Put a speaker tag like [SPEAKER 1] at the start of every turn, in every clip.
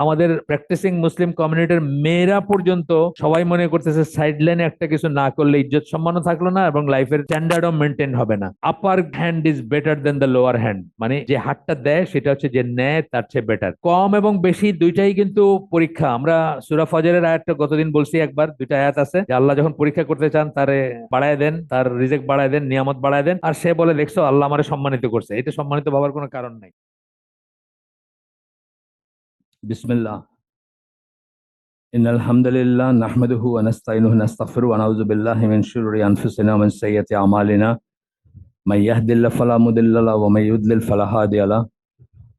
[SPEAKER 1] আমাদের প্র্যাকটিসিং মুসলিম কমিউনিটির মেয়েরা পর্যন্ত সবাই মনে করতেছে সাইড লাইনে একটা কিছু না করলে ইজ্জত সম্মানও থাকলো না এবং লাইফের স্ট্যান্ডার্ডও মেনটেন হবে না। Upper hand is better then the lower hand, মানে যে হাতটা দেয় সেটা হচ্ছে যে নেয় তার চেয়ে বেটার। কম এবং বেশি দুইটাই কিন্তু পরীক্ষা। আমরা সূরা ফজরের আয়াতটা গতদিন বলছি একবার, দুইটা আয়াত আছে যে আল্লাহ যখন পরীক্ষা করতে চান তারে বাড়ায় দেন, তার রিজেক বাড়ায় দেন, নিয়ামত বাড়ায় দেন, আর সে বলে দেখছো আল্লাহ আমারে সম্মানিত করছে। এটা সম্মানিত ভাবার কোনো কারণ নাই। বিসমিল্লাহ। ইন্নাল হামদুলিল্লাহ নাহমাদুহু ওয়া নাস্তাইনুহু ওয়া নাস্তাগফিরুহু ওয়া নাউযু বিল্লাহি মিন শুরুরি আনফুসিনা ওয়া মিন সাইয়্যাতি আমালিনা মান ইয়াহদিল্লাহু ফালা মুদিল্লা লাহু ওয়া মান ইউদ্লিল ফালা হাদিয়া লাহু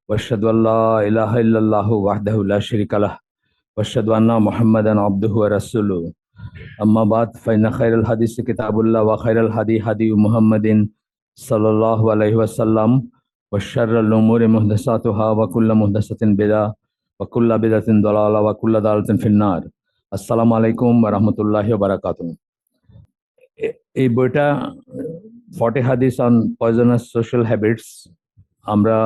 [SPEAKER 1] ওয়া আশহাদু আল্লা ইলাহা ইল্লাল্লাহু ওয়াহদাহু লা শারীকা লাহু ওয়া আশহাদু আন্না মুহাম্মাদান আবদুহু ওয়া রাসূলুহু আম্মা বাদ ফাইন্না খায়রাল হাদিসি কিতাবুল্লাহ ওয়া খায়রাল হাদি হাদি মুহাম্মাদিন সাল্লাল্লাহু আলাইহি ওয়াসাল্লাম ওয়া শাররাল উমুরি মুহদাসাতুহা ওয়া কুল্লু মুহদাসাতিন বিদআহ ওয়া কুল্লু বিদআতিন দালালা ওয়া কুল্লু দালালাতিন ফিন্নার। আসসালামু আলাইকুম ওয়া রাহমাতুল্লাহি ওয়া বারাকাতুহু। এই বইটা 40 হাদিস অন পয়জনাস সোশ্যাল হ্যাবিটস। আমরা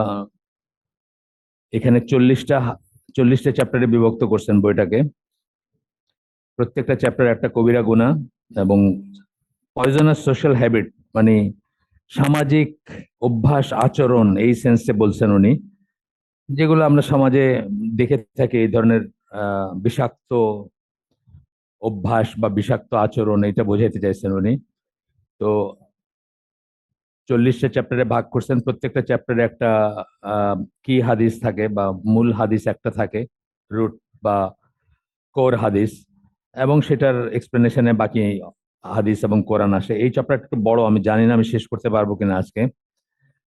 [SPEAKER 1] এখানে 40টা চ্যাপ্টারে বিভক্ত করছেন বইটাকে। প্রত্যেকটা চ্যাপ্টার একটা কবিরা গুনাহ এবং পয়জনাস সোশ্যাল হ্যাবিট মানে সামাজিক অভ্যাস আচরণ এই সেন্সে বলছেন উনি, যেগুলো আমরা সমাজে দেখে থাকি। এই ধরনের বিষাক্ত অভ্যাস বা বিষাক্ত আচরণ এটা বোঝাইতে চাইছেন উনি। তো 40টা চ্যাপ্টারে ভাগ করছেন, প্রত্যেকটা চ্যাপ্টারে একটা কি হাদিস থাকে বা মূল হাদিস একটা থাকে, রুট বা কোর হাদিস, এবং সেটার এক্সপ্লেনেশনে বাকি হাদিস এবং কোরআন আসে। এই চ্যাপ্টারটা একটু বড়, আমি জানি না আমি শেষ করতে পারবো কিনা আজকে।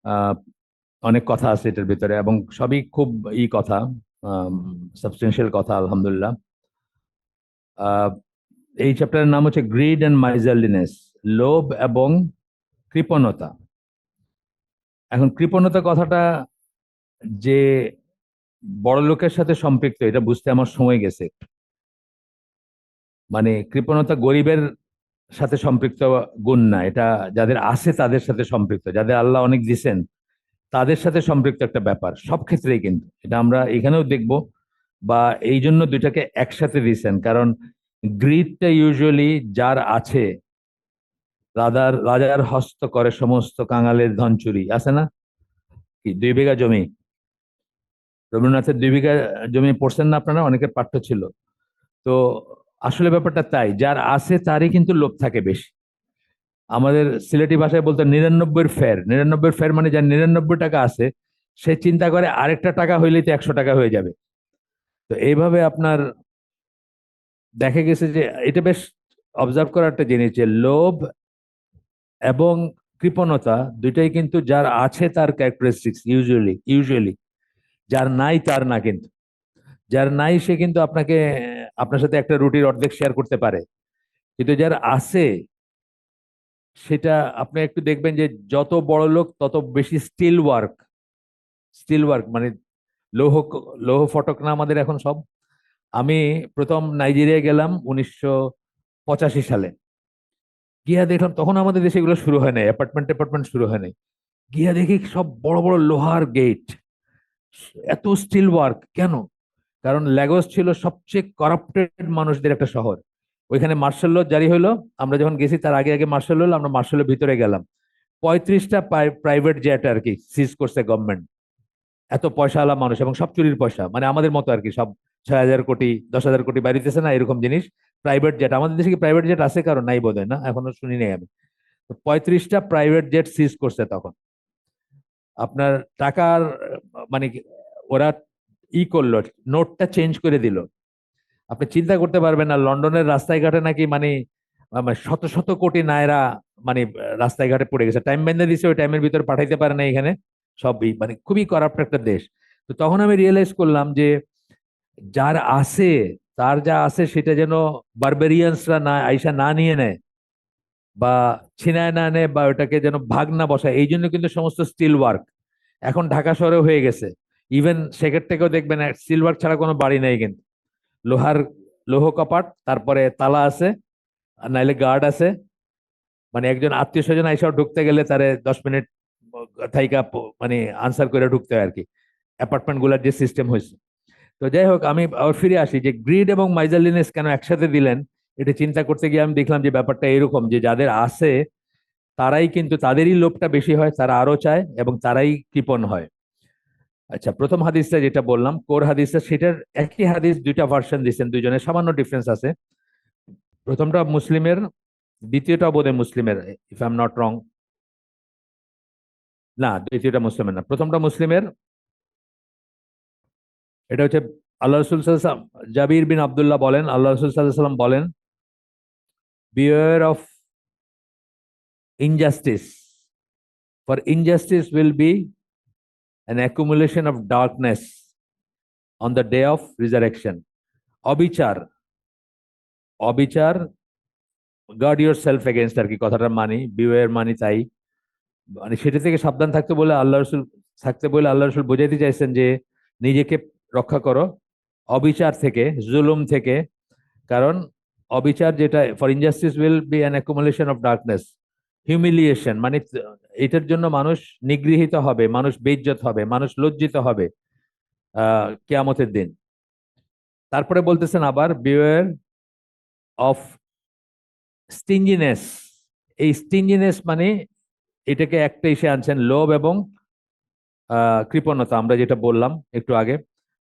[SPEAKER 1] আহ অনেক কথা আছে এটার ভিতরে এবং সবই খুব কথা, সাবস্টেন্সিয়াল কথা আলহামদুলিল্লাহ। আহ এই চ্যাপ্টারের নাম হচ্ছে গ্রিড অ্যান্ড মাইজারলিনেস, লোভ এবং কৃপণতা। এখন কৃপণতা কথাটা যে বড় লোকের সাথে সম্পৃক্ত এটা বুঝতে আমার সময় গেছে। মানে কৃপণতা গরিবের সাথে সম্পৃক্ত গুণ না, এটা যাদের আছে তাদের সাথে সম্পৃক্ত, যাদের আল্লাহ অনেক দিছেন তাদের সাথে সম্পৃক্ত একটা ব্যাপার সব ক্ষেত্রেই। কিন্তু এটা আমরা এখানেও দেখব, বা এই জন্য দুইটাকে একসাথে দিয়েছেন, কারণ গ্রিডটা ইউজুয়ালি যার আছে, রাজার হস্ত করে সমস্ত কাঙালের ধন চুরি, আছে না? কি 2 বিঘা জমি, রবীন্দ্রনাথের 2 বিঘা জমি পড়ছেন না আপনারা? অনেকের পাঠ্য ছিল। তো আসলে ব্যাপারটা তাই, যার আছে তারই কিন্তু লোভ থাকে বেশি। আমাদের সিলেটি ভাষায় বলতো 99-এর ফের। 99-এর ফের মানে যার 99 টাকা আছে সে চিন্তা করে আরেকটা টাকা হইলেই তো 100 টাকা হয়ে যাবে। তো এইভাবে আপনার দেখা গেছে যে এটা বেশ অবজার্ভ করার একটা জিনিস যে লোভ এবং কৃপণতা দুইটাই কিন্তু যার আছে তার ক্যারেক্টারিস্টিক্স। ইউজুয়ালি যার নাই তার না। কিন্তু যার নাই সে কিন্তু আপনার সাথে একটা রুটির অর্ধেক শেয়ার করতে পারে, কিন্তু যার আছে সেটা আপনি একটু দেখবেন যে যত বড় লোক তত বেশি স্টিল ওয়ার্ক মানে লৌহ লৌহ ফটক না আমাদের এখন সব। আমি প্রথম নাইজেরিয়া গেলাম 1985 সালে। গিয়া দেখলাম তখন আমাদের দেশে এগুলো শুরু হয় নাই, অ্যাপার্টমেন্ট শুরু হয় নাই। গিয়া দেখি সব বড় বড় লোহার গেট, এত স্টিল ওয়ার্ক কেন? কারণ ল্যাগোস ছিল সবচেয়ে করাপ্টেড মানুষদের একটা শহর। ওইখানে মার্শাল ল জারি হলো। আমরা যখন গেছি তার আগে আগে মার্শাল হলো, আমরা মার্শালের ভিতরে গেলাম। 35টা প্রাইভেট জেট আর কি সিজ করছে গভর্নমেন্ট। এত পয়সাওয়ালা মানুষ এবং সব চুরির পয়সা, মানে আমাদের মতো আর কি, সব 6,000 কোটি 10,000 কোটি বাড়িতেছে না এরকম জিনিস। প্রাইভেট জেট, আমাদের দেশে কি প্রাইভেট জেট আছে? কারণ নাই বোধ হয়, না এখনো শুনি নাই আমি। তো 35টা প্রাইভেট জেট সিজ করছে তখন। আপনার টাকার মানে ওরা করলো, নোটটা চেঞ্জ করে দিল। আপনি চিন্তা করতে পারবেন না লন্ডনের রাস্তায় ঘাটে নাকি মানে শত শত কোটি নায়রা মানে রাস্তায় ঘাটে পড়ে গেছে। টাইম বেঁধে দিছে, ওই টাইমের ভিতরে পাঠাইতে পারে না এখানে। সবই মানে খুবই করাপ্ট একটা দেশ। তো তখন আমি রিয়েলাইজ করলাম যে যার আছে, তার যা আছে সেটা যেন বারবেরিয়ানসরা না আইসা না নিয়ে নেয় বা ছিনায় না নেয় বা ওটাকে যেন ভাগ না বসায়। এই জন্য কিন্তু সমস্ত স্টিল ওয়ার্ক এখন ঢাকা শহরে হয়ে গেছে। ইভেন সেকের থেকেও দেখবেন স্টিল ওয়ার্ক ছাড়া কোনো বাড়ি নেই, কিন্তু লোহার লৌহ কপাট, তারপরে তালা আছে, আর নাইলে গার্ড আছে। মানে একজন আত্মীয় স্বজন আইসাও ঢুকতে গেলে তারে 10 মিনিট থাইকা মানে আনসার করে ঢুকতে হয় আর কি, অ্যাপার্টমেন্ট গুলার যে সিস্টেম হয়েছে। তো যাই হোক, আমি আবার ফিরে আসি যে গ্রিড এবং মাইজারলিনেস কেন একসাথে দিলেন। এটা চিন্তা করতে গিয়ে আমি দেখলাম যে ব্যাপারটা এরকম যে যাদের আছে তারাই কিন্তু তাদেরই লোভটা বেশি হয়, তারা আরো চায় এবং তারাই কৃপণ হয়। আচ্ছা, প্রথম হাদিসটা যেটা বললাম কোর হাদিসটা, সেটার একই হাদিস দুইটা ভার্সন দিচ্ছেন, দুইজনের সামান্য ডিফারেন্স আছে। প্রথমটা মুসলিমের, দ্বিতীয়টা বোধহয় মুসলিমের, if I am not wrong. না, দ্বিতীয়টা মুসলিমের না, প্রথমটা মুসলিমের। এটা হচ্ছে আল্লাহ রসুল সাল্লাল্লাহু আলাইহি ওয়াসাল্লাম, জাবির বিন আব্দুল্লাহ বলেন, আল্লাহ রসুল সাল্লাল্লাহু আলাইহি ওয়াসাল্লাম বলেন, beware of injustice, for injustice will be an accumulation of darkness on the day of resurrection. অবিচার, অবিচার, গার্ড ইউর সেলফ এগেনস্ট আর কি কথাটা মানি, বিওয়্যার মানি তাই, মানে সেটা থেকে সাবধান থাকতে বলে আল্লাহ রসুল, থাকতে বলে আল্লাহ রসুল বোঝাইতে চাইছেন যে নিজেকে রক্ষা করো অবিচার থেকে, জুলুম থেকে। কারণ অবিচার যেটা, for injustice will be an accumulation of darkness, humiliation, মানে এটার জন্য মানুষ নিগৃহীত হবে, মানুষ বেইজ্জত হবে, মানুষ লজ্জিত হবে কিয়ামতের দিন। তারপরে বলতেছেন আবার বিওয়্যার অফ স্টিঞ্জিনেস। এই স্টিঞ্জিনেস মানে এটাকে একটা এসে আনছেন লোভ এবং কৃপণতা, আমরা যেটা বললাম একটু আগে।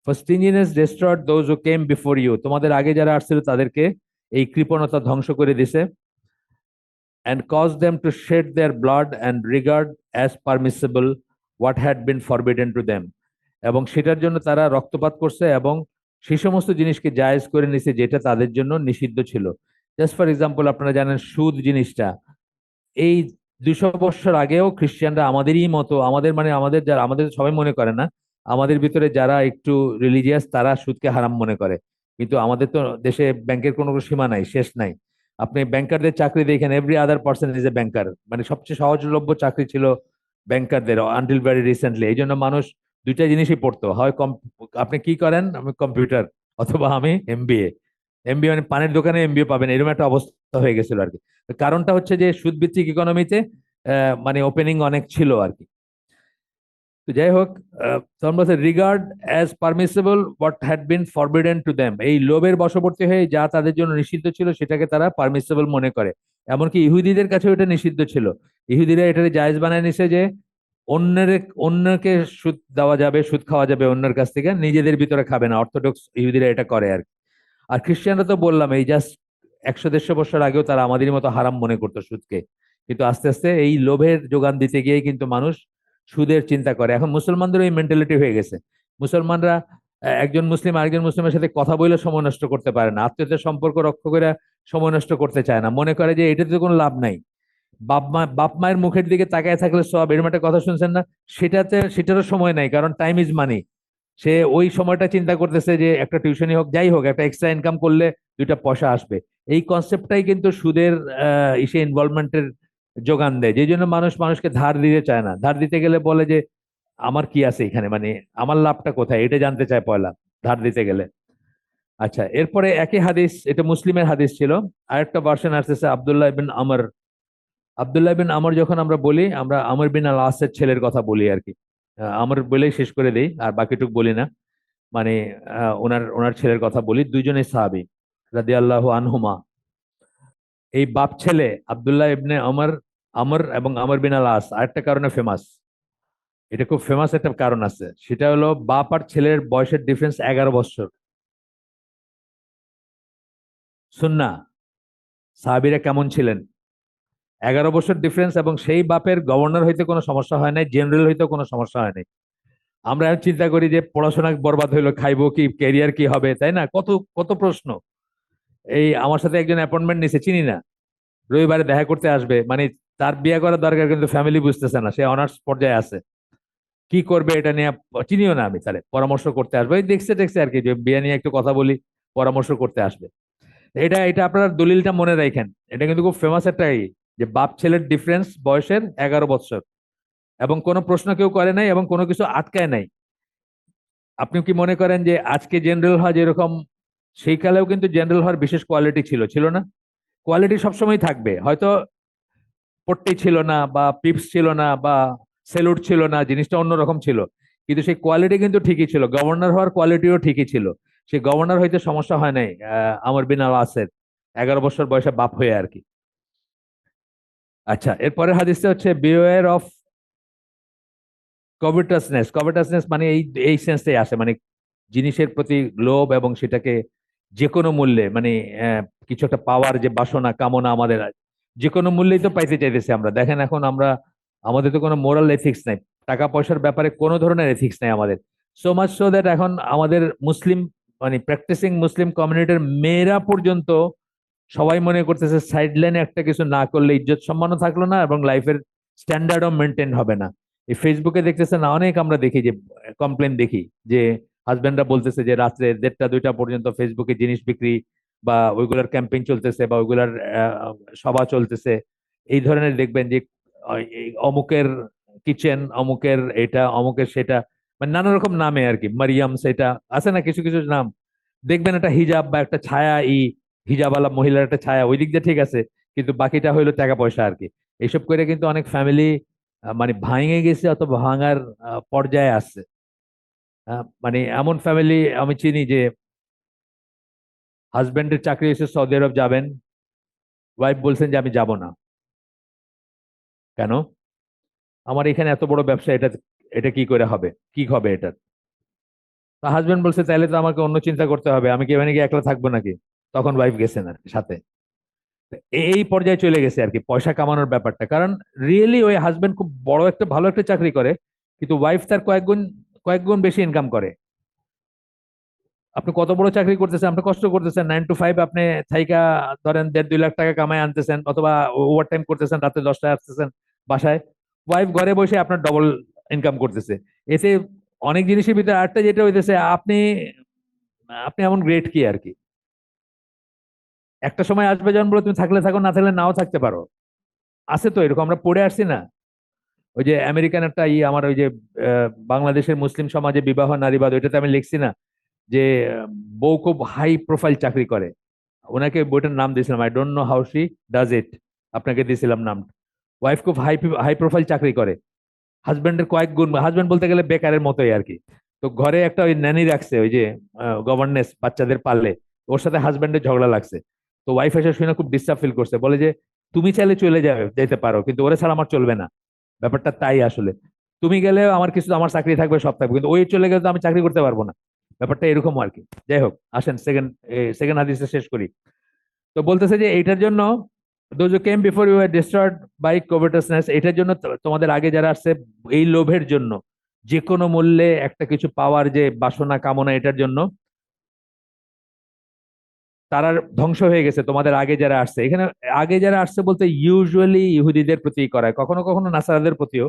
[SPEAKER 1] For stinginess destroyed those who came before you, তোমাদের আগে যারা আসছিল তাদেরকে এই কৃপণতা ধ্বংস করে দিছে। and caused them to shed their blood and regard as permissible what had been forbidden to them, এবং সেটার জন্য তারা রক্তপাত করছে এবং সেই সমস্ত জিনিসকে জায়েজ করে নিছে যেটা তাদের জন্য নিষিদ্ধ ছিল। জাস্ট ফর এক্সাম্পল, আপনারা জানেন সুদ জিনিসটা, এই 200 বছর আগেও খ্রিস্টানরা আমাদেরই মতো, আমাদের মানে আমাদের যারা, আমাদের সবাই মনে করে না, আমাদের ভিতরে যারা একটু রিলিজিয়াস তারা সুদকে হারাম মনে করে। কিন্তু আমাদের তো দেশে ব্যাংকের কোনো সীমা নাই, শেষ নাই। আপনি ব্যাংকারদের চাকরি দেখেন, every other person is a banker, মানে সবচেয়ে সহজলভ্য চাকরি ছিল ব্যাংকারদের আনটিল ভেরি রিসেন্টলি। এই জন্য মানুষ দুইটা জিনিসই পড়তো, হয় আপনি কি করেন, আমি কম্পিউটার, অথবা আমি এমবিএ। এমবিএ মানে পানের দোকানে এমবিএ পাবেন, এরকম একটা অবস্থা হয়ে গেছিল আর কি। কারণটা হচ্ছে যে সুদভিত্তিক ইকোনমিতে মানে ওপেনিং অনেক ছিল আর কি। তো যাই হোক, তোমরা regard as permissible what had been forbidden to them, এই লোভের বশবর্তী হয়ে যা তাদের জন্য নিষিদ্ধ ছিল সেটাকে তারা পারমিসিবল মনে করে। এমনকি ইহুদিদের কাছেও এটা নিষিদ্ধ ছিল। ইহুদিরা এটাকে জায়েজ বানায় নিছে যে অন্যের, অন্যকে সুদ দেওয়া যাবে, সুদ খাওয়া যাবে অন্যের কাছ থেকে, নিজেদের ভিতরে খাবে না। অর্থোডক্স ইহুদিরা এটা করে আর কি। আর খ্রিস্টানরা তো বললাম এই জাস্ট 100-150 বছর আগেও তারা আমাদের মতো হারাম মনে করতো সুদকে। কিন্তু আস্তে আস্তে এই লোভের যোগান দিতে গিয়ে কিন্তু মানুষ সুদের চিন্তা করে। এখন মুসলমানদেরও এই মেন্টালিটি হয়ে গেছে। মুসলমানরা একজন মুসলিম আরেকজন মুসলিমের সাথে কথা বলে সময় নষ্ট করতে পারে না, আত্মীয়তার সম্পর্ক রক্ষা করে সময় নষ্ট করতে চায় না, মনে করে যে এটাতে কোনো লাভ নাই। বাপ মায়ের মুখের দিকে তাকায় থাকলে সব, এরকম একটা কথা শুনছেন না, সেটাতে সেটারও সময় নাই, কারণ টাইম ইজ মানি। সে ওই সময়টা চিন্তা করতেছে যে একটা টিউশনই হোক, যাই হোক, একটা এক্সট্রা ইনকাম করলে দুইটা পয়সা আসবে। এই কনসেপ্টটাই কিন্তু সুদের ইসে ইনভলভমেন্টের যোগান দেয়, যেই জন্য মানুষ মানুষকে ধার দিতে চায় না। ধার দিতে গেলে বলে যে আমার কি আছে এখানে, মানে আমার লাভটা কোথায়, এটা জানতে চায় পয়লা ধার দিতে গেলে। আচ্ছা, এরপরে একই হাদিস, এটা মুসলিমের হাদিস ছিল, আরেকটা ভার্সন আসতেছে আব্দুল্লাহ বিন আমর। আব্দুল্লাহ বিন আমর যখন আমরা বলি, আমরা আমর বিন আল আসের ছেলের কথা বলি আর কি। আমর বলেই শেষ করে দেই, আর বাকিটুক বলি না। মানে ওনার ওনার ছেলের কথা বলি, দুইজনেই সাহাবী রাদিয়াল্লাহু আনহুমা। এই বাপ ছেলে আব্দুল্লাহ ইবনে আমর, আমর এবং আমর বিন আল আস আরেকটা কারণে ফেমাস। এটা খুব ফেমাস একটা কারণ আছে, সেটা হলো বাপ আর ছেলের বয়সের ডিফারেন্স 11 বছর। সুন্না সাহাবীরা কেমন ছিলেন, 11 বছর ডিফারেন্স, এবং সেই বাপের গভর্নর হইতে কোনো সমস্যা হয় নাই, জেনারেল হইতে কোনো সমস্যা হয় নাই। আমরা এখন চিন্তা করি যে পড়াশোনা বরবাদ হইলো, খাইবো কি, ক্যারিয়ার কি হবে, তাই না, কত কত প্রশ্ন। এই আমার সাথে একজন অ্যাপয়েন্টমেন্ট নিছে, চিনি না, রবিবারে দেখা করতে আসবে, মানে তার বিয়ে করার দরকার কিন্তু ফ্যামিলি বুঝতেছে না, সে অনার্স পর্যায়ে আছে, কি করবে এটা নিয়ে, চিনিও না আমি, তাহলে পরামর্শ করতে আসবে, এই দেখছে দেখছে আর কি, যে বিয়ে নিয়ে একটু কথা বলি, পরামর্শ করতে আসবে। এটা এটা আপনার দলিলটা মনে রাখেন, এটা কিন্তু খুব ফেমাস একটা যে বাপ ছেলের ডিফারেন্স বয়সের 11 বছর, এবং কোনো প্রশ্ন কেউ করে নাই এবং কোনো কিছু আটকায় নাই। আপনি কি মনে করেন যে আজকে জেনারেল হওয়া যেরকম, সেই কালেও কিন্তু জেনারেল হওয়ার বিশেষ কোয়ালিটি ছিল, ছিল না? কোয়ালিটি সবসময় থাকবে, হয়তো পট্টি ছিল না বা পিপস ছিল না বা সেলুট ছিল না, জিনিসটা অন্যরকম ছিল, কিন্তু সেই কোয়ালিটি কিন্তু ঠিকই ছিল, গভর্নর হওয়ার কোয়ালিটিও ঠিকই ছিল। সে গভর্নর হইতে সমস্যা হয় নাই আমর বিন আল আসের 11 বছর বয়সে বাপ হয়ে আর কি। আচ্ছা, এরপরে হাদিসটা হচ্ছে বিওয়ার অফ কভিটাসনেস। কভিটাসনেস মানে এই এই সেন্সে আসে, মানে জিনিসের প্রতি লোভ এবং সেটাকে যে কোনো মূল্যে, মানে কিছু একটা পাওয়ার যে বাসনা কামনা আমাদের যে কোনো মূল্যেই তো পাইতে চাইতেছি আমরা। দেখেন এখন আমরা, আমাদের তো কোনো মোরাল এথিক্স নাই, টাকা পয়সার ব্যাপারে কোনো ধরনের এথিক্স নাই আমাদের। সো মাচ সো দ্যাট এখন আমাদের মুসলিম, মানে প্র্যাকটিসিং মুসলিম কমিউনিটির মেয়েরা পর্যন্ত সবাই মনে করতেছে সাইড লাইনে একটা কিছু না করলে ইজ্জত সম্মানও থাকলো না এবং লাইফের স্ট্যান্ডার্ডও মেনটেন হবে না। এই ফেসবুকে দেখতেছে না, অনেক আমরা দেখি যে কমপ্লেন দেখি যে হাজবেন্ডরা বলতেছে যে রাত্রে 1টা 2টা পর্যন্ত ফেসবুকে জিনিস বিক্রি বা ওইগুলার ক্যাম্পেইন চলতেছে বা ওইগুলার সভা চলতেছে। এই ধরনের দেখবেন যে এই অমুকের কিচেন, অমুকের এটা, অমুকের সেটা, মানে নানা রকম নামে আর কি, মারিয়াম সেটা আছে না কিছু কিছু নাম। দেখবেন একটা হিজাব বা একটা ছায়া, হিজাবালা মহিলার একটা ছায়া, ওই দিক দিয়ে ঠিক আছে, কিন্তু বাকিটা হইলো টাকা পয়সা আর কি। এইসব করে কিন্তু অনেক ফ্যামিলি মানে ভাঙে গেছে অথবা ভাঙার পর্যায়ে আসছে। মানে এমন ফ্যামিলি আমি চিনি যে হাজবেন্ডের চাকরি এসে সৌদি আরব যাবেন, ওয়াইফ বলছেন যে আমি যাব না। কেন? আমার এখানে এত বড় ব্যবসা, এটা এটা কি করে হবে, কি হবে এটা? হাজবেন্ড বলছে তাহলে তো আমাকে অন্য চিন্তা করতে হবে, আমি কি এখানে গিয়ে একলা থাকবো নাকি? তখন ওয়াইফ গেছেন আর কি সাথে। এই পর্যায়ে চলে গেছে আর কি পয়সা কামানোর ব্যাপারটা। কারণ রিয়েলি ওই হাজবেন্ড খুব বড় একটা ভালো একটা চাকরি করে, কিন্তু ওয়াইফ তার কয়েক গুণ বেশি ইনকাম করে। আপনি কত বড় চাকরি করতেছেন, আপনি কষ্ট করতেছেন 9 to 5, আপনি থাইকা ধরেন 1.5 2 লাখ টাকা কামাই আনতেছেন, অথবা ওভার টাইম করতেছেন, রাতে 10টায় আসতেছেন বাসায়। ওয়াইফ ঘরে বসে আপনার ডবল ইনকাম করতেছে। এতে অনেক জিনিসের ভিতরে আরেকটা যেটা হইতেছে, আপনি আপনি এমন গ্রেট কি আর কি। একটা সময় আসবে যখন বলে তুমি থাকলে থাকো, না থাকলে নাও থাকতে পারো। আছে তো এরকম, আমরা পড়ে আসছি না? ওই যে আমেরিকান একটা আমার ওই যে বাংলাদেশের মুসলিম সমাজে বিবাহ নারীবাদ, ওইটাতে আমি লিখছি না যে বউ খুব হাই প্রোফাইল চাকরি করে। ওনাকে বইটার নাম দিয়েছিলাম, I don't know how she does it, আপনাকে দিয়েছিলাম নাম। ওয়াইফ খুব হাই হাই প্রোফাইল চাকরি করে, হাজবেন্ডের কয়েক গুণ, হাজবেন্ড বলতে গেলে বেকারের মতোই আর কি। তো ঘরে একটা ওই ন্যানি রাখছে, ওই যে গভর্নেন্স বাচ্চাদের পাললে, ওর সাথে হাজবেন্ডের ঝগড়া লাগছে। তো ওয়াইফ এসে শুনে খুব ডিস্টার্ব ফিল করছে, বলে যে তুমি চাইলে চলে যাবে যেতে পারো, কিন্তু ওরে ছাড়া আমার চলবে না। ব্যাপারটা তাই আসলে, তুমি গেলে আমার কিছু, আমার চাকরি থাকবে সব থাকবে, কিন্তু ওই চলে গেলে তো আমি চাকরি করতে পারবো না। ব্যাপারটা এরকম আর কি। যাই হোক, আসেন সেকেন্ড সেকেন্ড হাদিসে শেষ করি। তো বলতেছে যে এইটার জন্য those came before you are destroyed by covetousness, এটার জন্য তোমাদের আগে যারা আসছে এই লোভের জন্য, যে কোনো মূল্যে একটা কিছু পাওয়ার যে বাসনা কামনা, এটার জন্য তারা ধ্বংস হয়ে গেছে। তোমাদের আগে যারা আসছে, এখানে আগে যারা আসছে বলতে ইউজুয়ালি ইহুদিদের প্রতি করায়, কখনো কখনো নাসারাদের প্রতিও।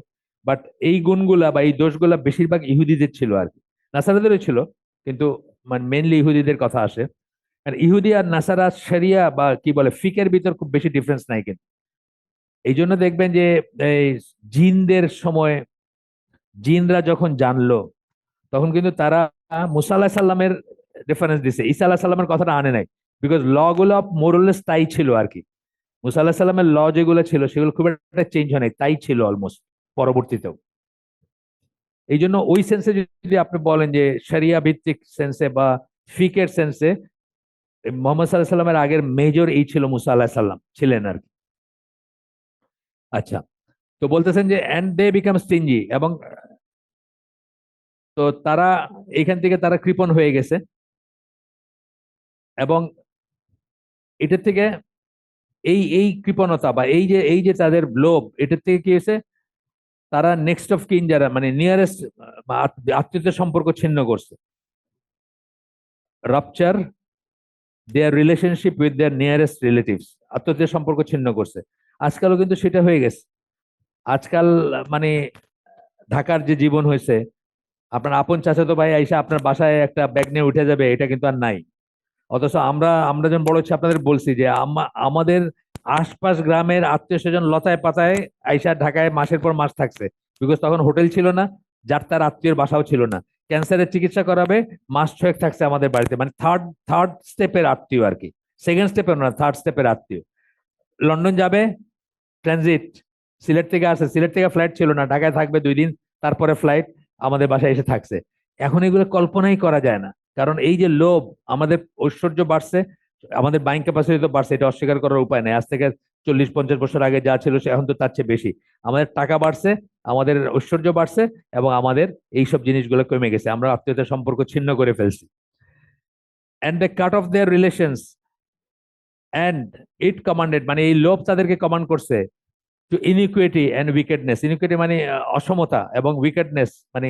[SPEAKER 1] বাট এই গুণগুলা বা এই দোষগুলা বেশিরভাগ ইহুদিদের ছিল আর কি, নাসারাদেরও ছিল, কিন্তু মানে মেনলি ইহুদিদের কথা আসে। আর ইহুদি আর নাসারা শরিয়া বা কি বলে ফিকের ভিতর খুব বেশি ডিফারেন্স নাই কিন্তু। এই জন্য দেখবেন যে এই জিনদের সময়, জিনরা যখন জানলো তখন কিন্তু তারা মুসা আলাহ সাল্লামের রেফারেন্স দিছে, ঈসা আলাহ সাল্লামের কথাটা আনে নাই। বিকজ ল গুলো মোরলেস তাই ছিল আর কি। মুসা আলাহ সাল্লামের ল যেগুলো ছিল সেগুলো খুব একটা চেঞ্জ হয় নাই, তাই ছিল অলমোস্ট পরবর্তীতেও। এই জন্য ওই সেন্সে যদি আপনি বলেন যে শরিয়া ভিত্তিক সেন্সে বা ফিকের সেন্সে, মোহাম্মদ সাল্লাহ সাল্লামের আগের মেজর এই ছিল, মুসা আলাহ সাল্লাম ছিলেন আর কি। আচ্ছা, তো বলতেছেন যে এন্ড দে বিকাম স্টিঞ্জি, এবং তো তারা এখান থেকে তারা কৃপণ হয়ে গেছে, এবং এটার থেকে এই এই কৃপণতা বা এই যে তাদের লোভ, এটার থেকে কি হয়েছে, তারা নেক্সট অফ কিন যারা মানে নিয়ারেস্ট আত্মীয়তার সম্পর্ক ছিন্ন করছে। Rupture there relationship with their nearest relatives, আত্মীয়তার সম্পর্ক ছিন্ন করছে। আজকালও কিন্তু সেটা হয়ে গেছে। আজকাল মানে ঢাকার যে জীবন হয়েছে, আপনার আপন চাচাতো ভাই আইসা আপনার বাসায় একটা ব্যাগ নিয়ে উঠে যাবে, এটা কিন্তু আর নাই। অথচ আমরা আমরা যখন বড় হচ্ছে আপনাদের বলছি যে আমাদের আশপাশ গ্রামের আত্মীয় স্বজন লতায় পাতায় আইসা ঢাকায় মাসের পর মাস থাকছে। বিকজ তখন হোটেল ছিল না, যার তার আত্মীয়ের বাসাও ছিল না। ক্যান্সারের চিকিৎসা করাবে, মাস ছয়েক থাকছে আমাদের বাড়িতে, মানে থার্ড থার্ড স্টেপের আত্মীয় আর কি। সেকেন্ড স্টেপের না, থার্ড স্টেপের আত্মীয়। লন্ডন যাবে, ট্রানজিট, সিলেট থেকে আসে, সিলেট থেকে ফ্লাইট ছিল না, ঢাকায় থাকবে 2 দিন, তারপরে ফ্লাইট। আমাদের বাসায় এসে থাকছে। এখন এগুলো কল্পনাই করা যায় না, কারণ এই যে লোভ, আমাদের ঐশ্বর্য বাড়ছে, আমাদের বাইং ক্যাপাসিটি তো বাড়ছে, এটা অস্বীকার করার উপায় নেই। আজ থেকে 40-50 বছর আগে যা ছিল সে এখন তো তার চেয়ে বেশি। আমাদের টাকা বাড়ছে, আমাদের ঐশ্বর্য বাড়ছে, এবং আমাদের এইসব জিনিসগুলো কমে গেছে, আমরা আত্মীয়তার সম্পর্ক ছিন্ন করে ফেলছি। And the cut of their relations and it commanded, মানে এই লোভ তাদেরকে কমান্ড করছে টু ইনিকুইটি অ্যান্ড উইকেটনেস। ইনিকুইটি মানে অসমতা, এবং উইকেটনেস মানে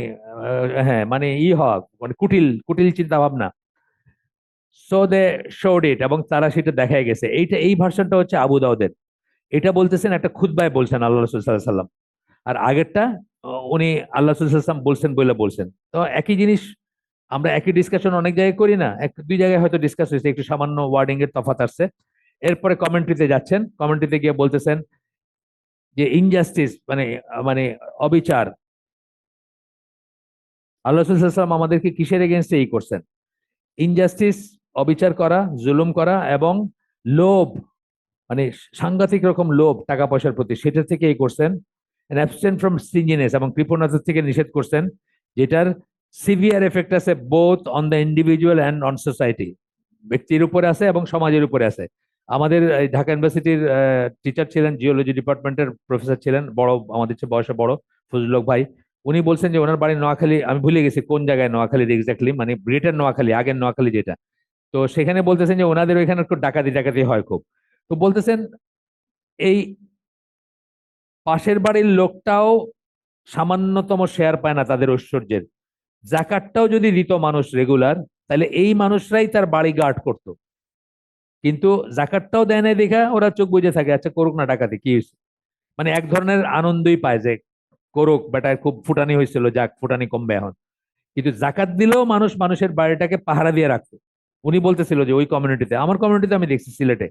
[SPEAKER 1] হ্যাঁ মানে হওয়া, মানে কুটিল কুটিল চিন্তা ভাবনা। সো দে শোড ইট, এবং তারা সেটা দেখাই গেছে। এই ভার্সনটা হচ্ছে আবু দাউদের। এটা বলতেছেন একটা খুতবায় বলছেন আল্লাহ রাসূল সাল্লাল্লাহু আলাইহি সাল্লাম, আর আগেরটা উনি আল্লাহ রাসূল সাল্লাল্লাহু আলাইহি সাল্লাম বলছেন বলে বলছেন। তো একই জিনিস আমরা একই ডিসকাশন অনেক জায়গায় করি না, এক দুই জায়গায় হয়তো ডিসকাস হয়েছে, একটু সামান্য ওয়ার্ডিং এর তফাৎ আসছে। এরপরে কমেন্ট্রিতে যাচ্ছেন, কমেন্ট্রিতে গিয়ে বলতেছেন যে ইনজাস্টিস মানে মানে অবিচার, আল্লাহ রাসূল সাল্লাল্লাহু আলাইহি সাল্লাম আমাদেরকে কিসের এগেনস্টে এই করছেন? ইনজাস্টিস, অবিচার করা, জুলুম করা, এবং লোভ, মানে সাংঘাতিক রকম লোভ টাকা পয়সার প্রতি, সেটা থেকে এই করছেন। অ্যাবস্টেন ফ্রম স্টিঞ্জিনেস, এবং কৃপণতা থেকে নিষেধ করছেন, যেটার সিভিয়ার এফেক্ট আছে both on the individual and on society. ব্যক্তির উপরে আছে এবং সমাজের উপরে আছে। আমাদের এই ঢাকা ইউনিভার্সিটির টিচার ছিলেন, জিওলজি ডিপার্টমেন্টের প্রফেসর ছিলেন, বড় আমাদের চেয়ে বয়সে বড়, ফজলুল হক ভাই। উনি বলছেন যে ওনার বাড়ি নোয়াখালী, আমি ভুলে গেছি কোন জায়গায় নোয়াখালীর এক্স্যাক্টলি, মানে গ্রেটার নোয়াখালী, আগের নোয়াখালী যেটা। তো সেখানে বলতেছেন যে ওনাদের ওইখানে একটু ডাকাতি ডাকাতি হয় খুব। তো বলতেছেন এই পাশের বাড়ির লোকটাও সামান্যতম শেয়ার পায় না তাদের ঐশ্বর্যের। জাকাতটাও যদি দিত মানুষ রেগুলার, তাহলে এই মানুষরাই তার বাড়ি গার্ড করত। কিন্তু জাকাতটাও দেয় না দেখা ওরা চোখ বুজে থাকে, আচ্ছা করুক না ডাকাতি, কি হয়েছে, মানে এক ধরনের আনন্দই পায় যে করুক, বেটা খুব ফুটানি হয়েছিল, যাক ফুটানি কমবে এখন। কিন্তু জাকাত দিলেও মানুষ মানুষের বাড়িটাকে পাহারা দিয়ে রাখতো। উনি বলতেছিল যে ওই কমিউনিটিতে, আমার কমিউনিটিতে আমি দেখছি সিলেটে।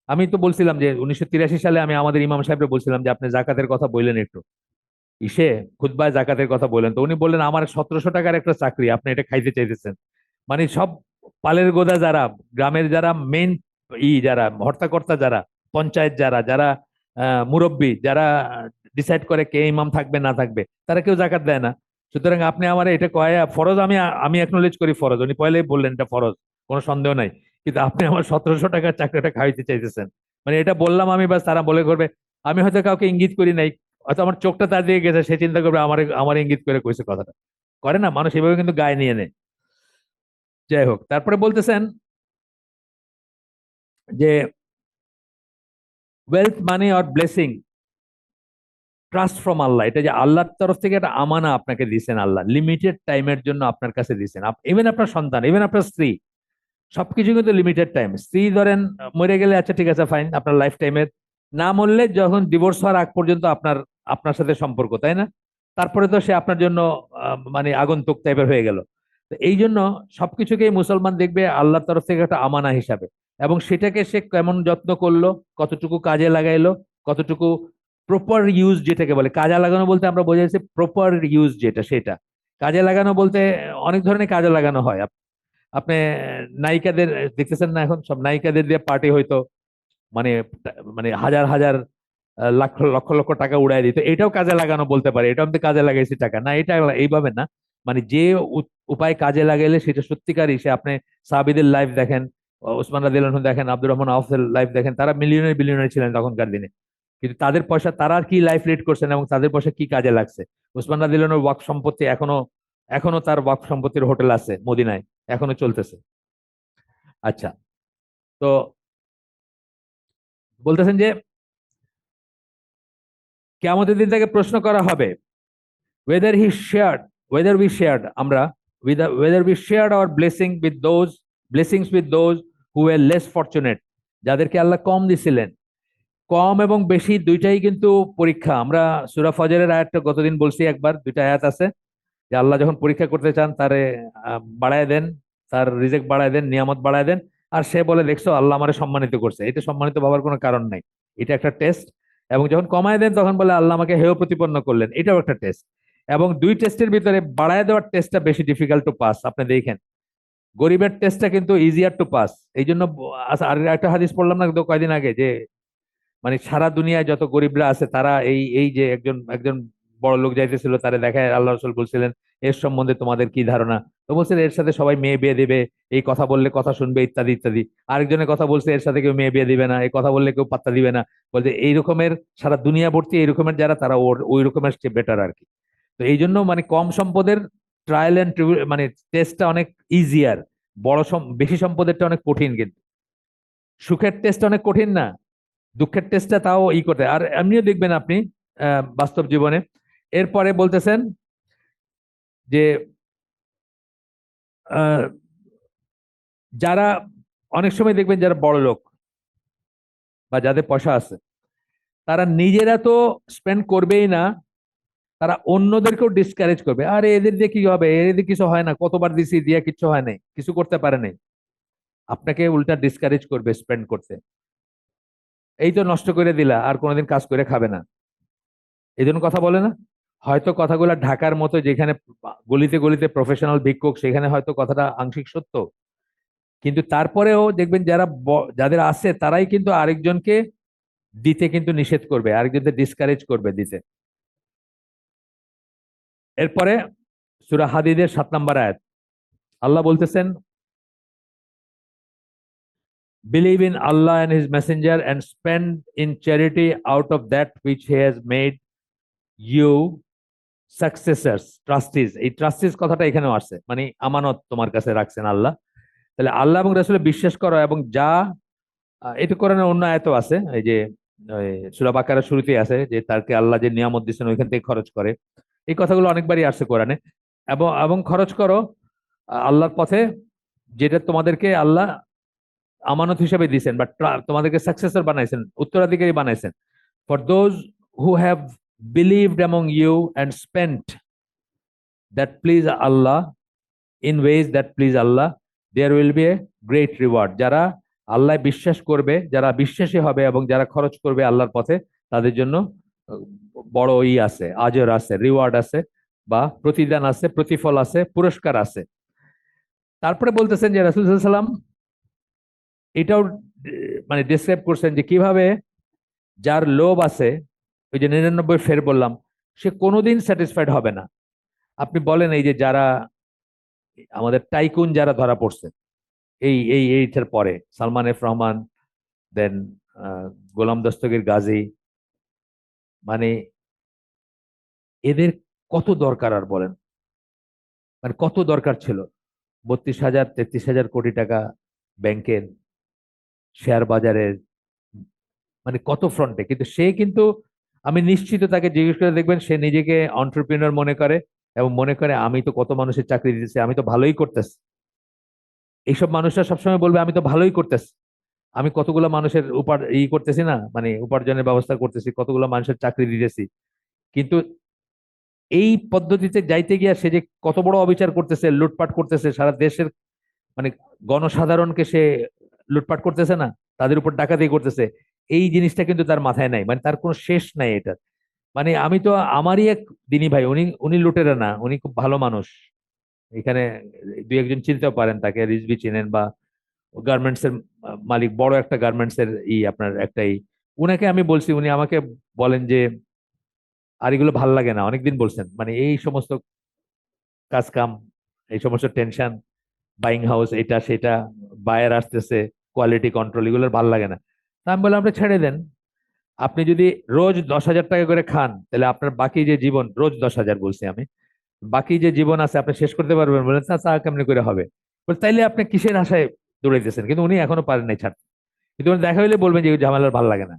[SPEAKER 1] আমি তো বলছিলাম যে 1983 সালে আমি আমাদের ইমাম সাহেবকে বলছিলাম যে আপনি জাকাতের কথা বললেন একটু ইসে খুতবায়, জাকাতের কথা বললেন, তো উনি বললেন আমার 1700 টাকার একটা চাকরি, আপনি এটা খাইতে চাইতেছেন? মানে সব পালের গোদা যারা, গ্রামের যারা মেইন যারা হর্তাকর্তা, যারা পঞ্চায়েত, যারা যারা মুরব্বী, যারা ডিসাইড করে কে ইমাম থাকবে না থাকবে, তারা কেউ জাকাত দেয় না। সুতরাং আপনি আমার এটা কয় ফরজ, আমি আমি একনোলেজ করি ফরজ, উনি পয়লাই বললেন এটা ফরজ, কোনো সন্দেহ নাই। কিন্তু আপনি আমার 1700 টাকার চাকরিটা খাইতে চাইতেছেন, মানে এটা বললাম আমি, বাস তারা বলে করবে আমি হয়তো কাউকে ইঙ্গিত করি নাই, হয়তো আমার চোখটা তার দিকে গেছে, সে চিন্তা করবে আমার আমার ইঙ্গিত করে কইছে কথাটা। করে না মানুষ এভাবে, কিন্তু গায়ে নিয়ে নেয়। যাই হোক, তারপরে বলতেছেন যে wealth money or blessing trust from Allah, এটা যে আল্লাহর তরফ থেকে একটা আমানা আপনাকে দিয়েছেন, আল্লাহ লিমিটেড টাইমের জন্য আপনার কাছে দিয়েছেন। ইভেন আপনার সন্তান, ইভেন আপনার স্ত্রী, সবকিছু কিন্তু লিমিটেড টাইম। স্ত্রী ধরেন মরে গেলে আচ্ছা ঠিক আছে ফাইন, আপনার লাইফ টাইমের, না মরলে যখন ডিভোর্স হওয়ার আগ পর্যন্ত আপনার আপনার সাথে সম্পর্ক, তাই না? তারপরে তো সে আপনার জন্য মানে আগন্তুক টাইপের হয়ে গেল। তো এই জন্য সবকিছুকেই মুসলমান দেখবে আল্লাহর তরফ থেকে একটা আমানা হিসাবে, এবং সেটাকে সে কেমন যত্ন করলো, কতটুকু কাজে লাগাইলো, কতটুকু প্রপার ইউজ, যেটাকে বলে কাজে লাগানো বলতে আমরা বোঝাইছি প্রপার ইউজ, যেটা সেটা কাজে লাগানো বলতে অনেক ধরনের কাজে লাগানো হয়। আপনি নায়িকাদের দেখতেছেন না, এখন সব নায়িকাদের দিয়ে পার্টি হইতো, মানে মানে হাজার হাজার লাখ লক্ষ লক্ষ টাকা উড়াই দিত, এটাও কাজে লাগানো বলতে পারে, এটা আমি কাজে লাগাইছি টাকা না, এটা এইভাবে না। মানে যে উপায় কাজে লাগাইলে সেটা সত্যিকারই, সে আপনি সাহাবীদের লাইফ দেখেন, ওসমান রাদিয়াল্লাহু আনহু দেখেন, আব্দুর রহমান আউফের লাইফ দেখেন, তারা মিলিয়নের বিলিয়নার ছিলেন তখনকার দিনে, কিন্তু তাদের পয়সা, তারা কি লাইফ লিড করছেন এবং তাদের পয়সা কি কাজে লাগছে। ওসমান রাদিয়াল্লাহু আনহুর ওয়াক্ফ সম্পত্তি এখনো, এখনো তার ওয়াক্ফ সম্পত্তির হোটেল আছে মদিনায়, এখনো চলতেছে। আচ্ছা, তো বলতেছেন যে কিয়ামতের দিন তাকে প্রশ্ন করা হবে whether he shared whether we shared আমরা whether we shared our blessings with those who were less fortunate, যাদেরকে আল্লাহ কম দিছিলেন। কম এবং বেশি দুইটাই কিন্তু পরীক্ষা। আমরা সূরা ফজরের আয়াতটা গতদিন বলছি একবার, দুইটা আয়াত আছে যে আল্লাহ যখন পরীক্ষা করতে চান তারে বাড়ায় দেন, তার রিজেক বাড়ায় দেন, নিয়ামত বাড়ায় দেন, আর সে বলে দেখছো আল্লাহ আমারে সম্মানিত করছে, এটা সম্মানিত ভাবার কোনো কারণ নাই, এটা একটা টেস্ট। এবং যখন কমায় দেন তখন বলে আল্লাহ আমাকে হেয় প্রতিপন্ন করলেন, এটাও একটা টেস্ট। এবং দুই টেস্টের ভিতরে বাড়ায় দেওয়ার টেস্টটা বেশি ডিফিকাল্ট টু পাস। আপনি দেখেন গরিবের টেস্টটা কিন্তু ইজিয়ার টু পাস। এই জন্য আচ্ছা, আর একটা হাদিস পড়লাম না তো কয়দিন আগে, যে মানে সারা দুনিয়ায় যত গরিবরা আছে তারা এই এই যে একজন একজন বড় লোক যাইতেছিল, তারা দেখায় আল্লাহ রসুল বলছিলেন এর সম্বন্ধে তোমাদের কি ধারণা? তো বলছে এর সাথে সবাই মেয়ে বিয়ে দিবে, এই কথা বললে কথা শুনবে, ইত্যাদি ইত্যাদি। আরেকজনের কথা বলছে এর সাথে কেউ মেয়ে বিয়ে দিবে না, এই কথা বললে কেউ পাত্তা দিবে না। বলছে এই রকমের সারা দুনিয়া ভর্তি এই রকমের যারা, তারা ওই রকমের চেয়ে বেটার আর কি। তো এই জন্য মানে কম সম্পদের ট্রায়াল এন্ড মানে টেস্টটা অনেক ইজিয়ার। বেশি সম্পদেরটা অনেক কঠিন, কিন্তু সুখের টেস্ট অনেক কঠিন না, দুঃখের টেস্টটা তাও করতে। আর এমনিও দেখবেন আপনি বাস্তব জীবনে। এরপরে বলতেছেন যে আহ, যারা অনেক সময় দেখবেন যারা বড় লোক বা যাদের পয়সা আছে, তারা নিজেরা তো স্পেন্ড করবেই না, তারা অন্যদেরকেও ডিসকারেজ করবে। আরে এদের দিয়ে কি হবে, এদের দিয়ে কিছু হয় না, কতবার দিছি দিয়ে কিছু হয় নাই, কিছু করতে পারে নাই। আপনাকে উল্টা ডিসকারেজ করবে স্পেন্ড করতে। এই তো নষ্ট করে দিলা, আর কোনোদিন কাজ করে খাবে না, এই জন্য কথা বলে না। হয়তো কথাগুলো ঢাকার মতো, যেখানে গলিতে গলিতে প্রফেশনাল ভিক্ষুক, সেখানে হয়তো কথাটা আংশিক সত্য, কিন্তু তারপরেও দেখবেন যারা যাদের আছে তারাই কিন্তু আরেকজনকে দিতে কিন্তু নিষেধ করবে, আরেকজনকে ডিসকারেজ করবে দিতে। এরপরে সূরা হাদীদের 7 নম্বর আয়াত, আল্লাহ বলতেছেন, believe in Allah and his messenger and spend in charity out of that which he has made you successors trustees. এই ট্রাস্টিজ কথাটা এখানেও আসছে, মানে আমানত তোমার কাছে রাখছেন আল্লাহ। তাহলে আল্লাহ এবং রাসূলে বিশ্বাস করো, এবং যা এটা কোরআনের অন্য আয়াতও আছে, এই যে সূরা বাকারার শুরুতেই আছে যে তাকে আল্লাহ যে নিয়ামত দিচ্ছেন ওইখান থেকে খরচ করে। এই কথাগুলো অনেকবারই আসছে কোরআনে। এবং এবং খরচ করো আল্লাহর পথে, যেটা তোমাদেরকে আল্লাহ আমানত হিসেবে দিয়েছেন, বা তোমাদেরকে সাকসেসর বানাইছেন, উত্তরাধিকারী বানাইছেন। For those who have believed among you and spent that please Allah in ways that please Allah, there will be a great reward. যারা আল্লাহ বিশ্বাস করবে, যারা বিশ্বাসী হবে এবং যারা খরচ করবে আল্লাহর পথে, তাদের জন্য আহ, বড় আছে, আজর আছে, রিওয়ার্ড আছে, বা প্রতিদান আছে, প্রতিফল আছে, পুরস্কার আছে। তারপরে বলতেছেন যে রাসূল সাল্লাল্লাহু আলাইহি ওয়াসাল্লাম এটাও মানে ডিসক্রাইব করছেন যে কিভাবে যার লোভ আছে, ওই যে 99 ফের বললাম, সে কোনোদিন স্যাটিসফাইড হবে না। আপনি বলেন এই যে যারা আমাদের টাইকুন যারা ধরা পড়ছে এইটার পরে, সালমান এফ রহমান, দেন গোলাম দস্তগীর গাজী, মানে এদের কত দরকার আর বলেন, মানে কত দরকার ছিল। 32,000 33,000 কোটি টাকা ব্যাংকের, শেয়ার বাজারের, মানে কত ফ্রন্টে। কিন্তু সে কিন্তু, আমি নিশ্চিত তাকে জিজ্ঞেস করে দেখবেন, সে নিজেকে অন্টারপ্রিনার মনে করে, এবং মনে করে আমি তো কত মানুষের চাকরি দিতেছি, আমি তো ভালোই করতেছি। এইসব মানুষরা সবসময় বলবে আমি তো ভালোই করতেছি, আমি কতগুলো মানুষের করতেছি না, মানে উপার্জনের ব্যবস্থা করতেছি, কতগুলো মানুষের চাকরি দিতেছি। কিন্তু এই পদ্ধতিতে যাইতে গিয়া সে যে কত বড় অবিচার করতেছে, লুটপাট করতেছে সারা দেশের, মানে গণসাধারণকে সে লুটপাট করতেছে না, তাদের উপর ডাকাতি করতেছে, এই জিনিসটা কিন্তু তার মাথায় নাই, মানে তার কোনো শেষ নাই এটা। মানে আমি তো, আমারই এক দিনী ভাই, উনি উনি লুটেরা না, উনি খুব ভালো মানুষ। এখানে দুই একজন চিনতেও পারেন তাকে, রিজভি চিনেন, বা গার্মেন্টস এর মালিক, বড় একটা গার্মেন্টস এর আপনার একটাই। উনাকে আমি বলছি, উনি আমাকে বলেন যে আর এগুলো ভাল লাগে না, অনেকদিন বলছেন, মানে এই সমস্ত কাজ কাম, এই সমস্ত টেনশন, বাইং হাউস, এটা সেটা, বায়ার আসতেছে, কোয়ালিটি কন্ট্রোল, এগুলো ভাল লাগে না। তা আমি বললাম আপনি ছেড়ে দেন, আপনি যদি রোজ 10,000 টাকা করে খান, তাহলে আপনার বাকি যে জীবন, রোজ 10,000 বলছি আমি, বাকি যে জীবন আছে আপনি শেষ করতে পারবেন? বলেন তা তা কেমনি করে হবে। বলে তাইলে আপনি কিসের আশায় দৌড়াইতেছেন? কিন্তু উনি এখনো পারেন নাই ছাড়তে। কিন্তু উনি দেখা হইলে বলবেন যে এই ঝামেলার ভাল লাগে না,